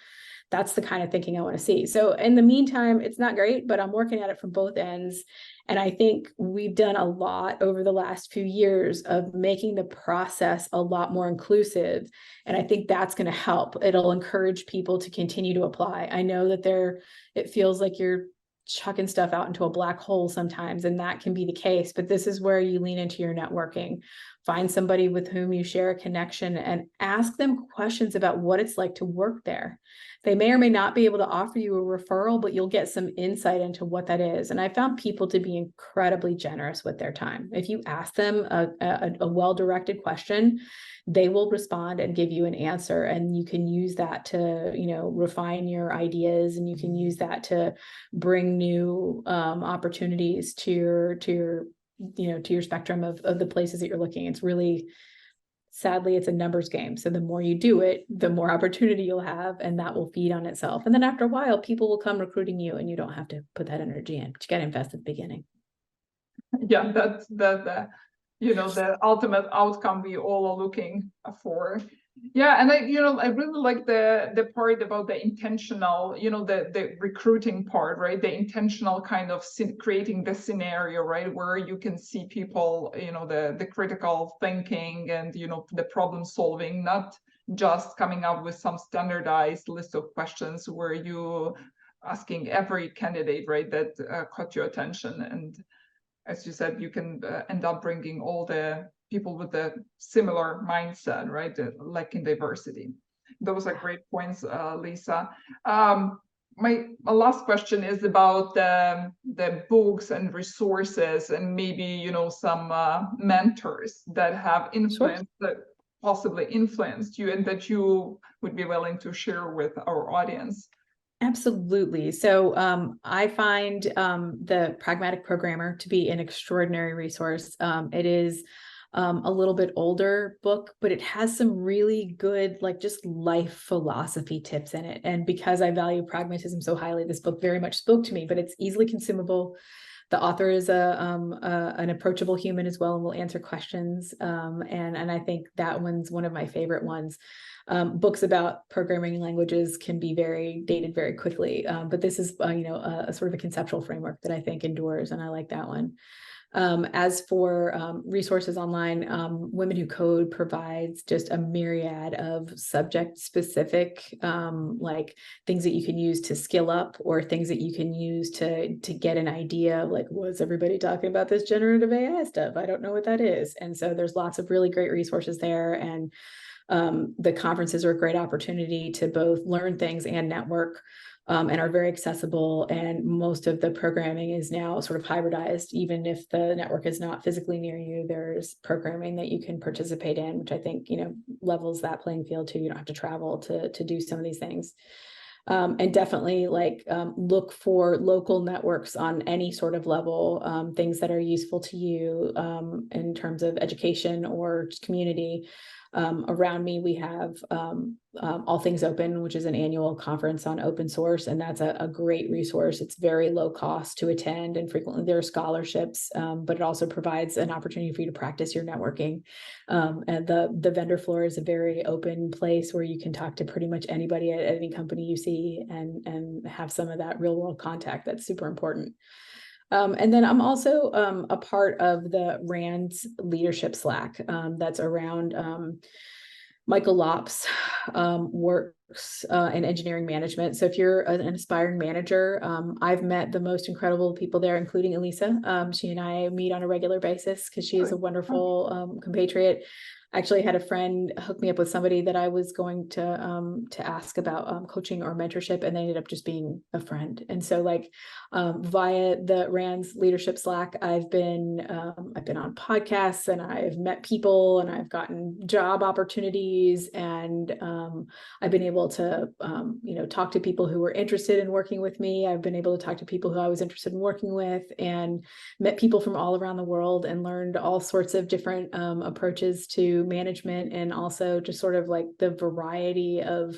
That's the kind of thinking I want to see. So in the meantime, it's not great, but I'm working at it from both ends. And I think we've done a lot over the last few years of making the process a lot more inclusive. And I think that's going to help. It'll encourage people to continue to apply. I know that it feels like you're chucking stuff out into a black hole sometimes, and that can be the case, but this is where you lean into your networking. Find somebody with whom you share a connection and ask them questions about what it's like to work there. They may or may not be able to offer you a referral, but you'll get some insight into what that is. And I found people to be incredibly generous with their time. If you ask them a well-directed question, they will respond and give you an answer. And you can use that to, refine your ideas, and you can use that to bring new opportunities to your spectrum of the places that you're looking. It's really, sadly, it's a numbers game. So the more you do it, the more opportunity you'll have, and that will feed on itself. And then after a while, people will come recruiting you, and you don't have to put that energy in, but you got to invest at the beginning. Yeah, that's the ultimate outcome we all are looking for. Yeah, and I really like the part about the intentional, the recruiting part, right? The intentional kind of creating the scenario, right, where you can see people, the critical thinking and the problem solving, not just coming up with some standardized list of questions where you asking every candidate, right, that caught your attention. And as you said, you can end up bringing all the people with a similar mindset, right? Like in diversity. Those are great points, Lisa. My last question is about the books and resources, and maybe some mentors that have influenced, that possibly influenced you, and that you would be willing to share with our audience. Absolutely. So I find the Pragmatic Programmer to be an extraordinary resource. It is a little bit older book, but it has some really good, like, just life philosophy tips in it. And because I value pragmatism so highly, this book very much spoke to me, but it's easily consumable. The author is an approachable human as well, and will answer questions. And I think that one's one of my favorite ones. Books about programming languages can be very dated very quickly, but this is a sort of a conceptual framework that I think endures, and I like that one. As for resources online, Women Who Code provides just a myriad of subject-specific, like, things that you can use to skill up, or things that you can use to get an idea of, like, what's everybody talking about this generative AI stuff? I don't know what that is. And so there's lots of really great resources there. And the conferences are a great opportunity to both learn things and network. And are very accessible. And most of the programming is now sort of hybridized. Even if the network is not physically near you, there's programming that you can participate in, which I think, levels that playing field too. You don't have to travel to do some of these things. And definitely look for local networks on any sort of level, things that are useful to you in terms of education or community. Around me, we have All Things Open, which is an annual conference on open source, and that's a great resource. It's very low cost to attend, and frequently there are scholarships, but it also provides an opportunity for you to practice your networking. And the vendor floor is a very open place where you can talk to pretty much anybody at any company you see, and have some of that real world contact. That's super important. And then I'm also a part of the RAND's leadership Slack that's around Michael Lopp's works in engineering management. So if you're an aspiring manager, I've met the most incredible people there, including Elisa. She and I meet on a regular basis because she is a wonderful compatriot. Actually had a friend hook me up with somebody that I was going to ask about coaching or mentorship, and they ended up just being a friend. And so via the RAND's leadership Slack, I've been on podcasts, and I've met people, and I've gotten job opportunities, and I've been able to talk to people who were interested in working with me. I've been able to talk to people who I was interested in working with, and met people from all around the world, and learned all sorts of different approaches to management, and also just sort of like the variety of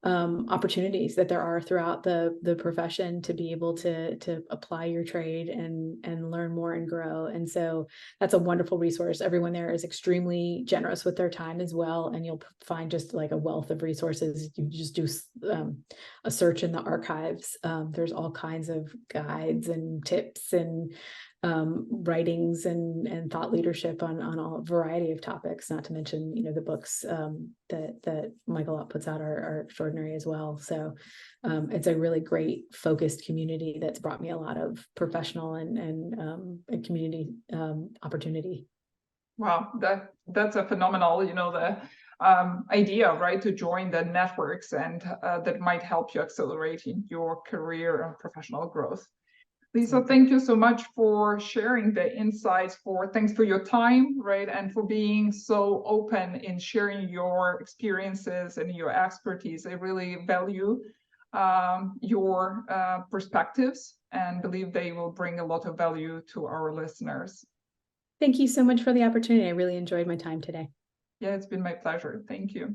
opportunities that there are throughout the profession to be able to apply your trade and learn more and grow. And so that's a wonderful resource. Everyone there is extremely generous with their time as well, and you'll find just like a wealth of resources. You just do a search in the archives. There's all kinds of guides and tips and writings and thought leadership on a variety of topics, not to mention, the books that Michael puts out are extraordinary as well. So it's a really great focused community that's brought me a lot of professional and community opportunity. Wow, that's a phenomenal, the idea, right, to join the networks and that might help you accelerating your career and professional growth. Lisa, thank you so much for sharing the insights, thanks for your time, right, and for being so open in sharing your experiences and your expertise. I really value your perspectives and believe they will bring a lot of value to our listeners. Thank you so much for the opportunity. I really enjoyed my time today. Yeah, it's been my pleasure. Thank you.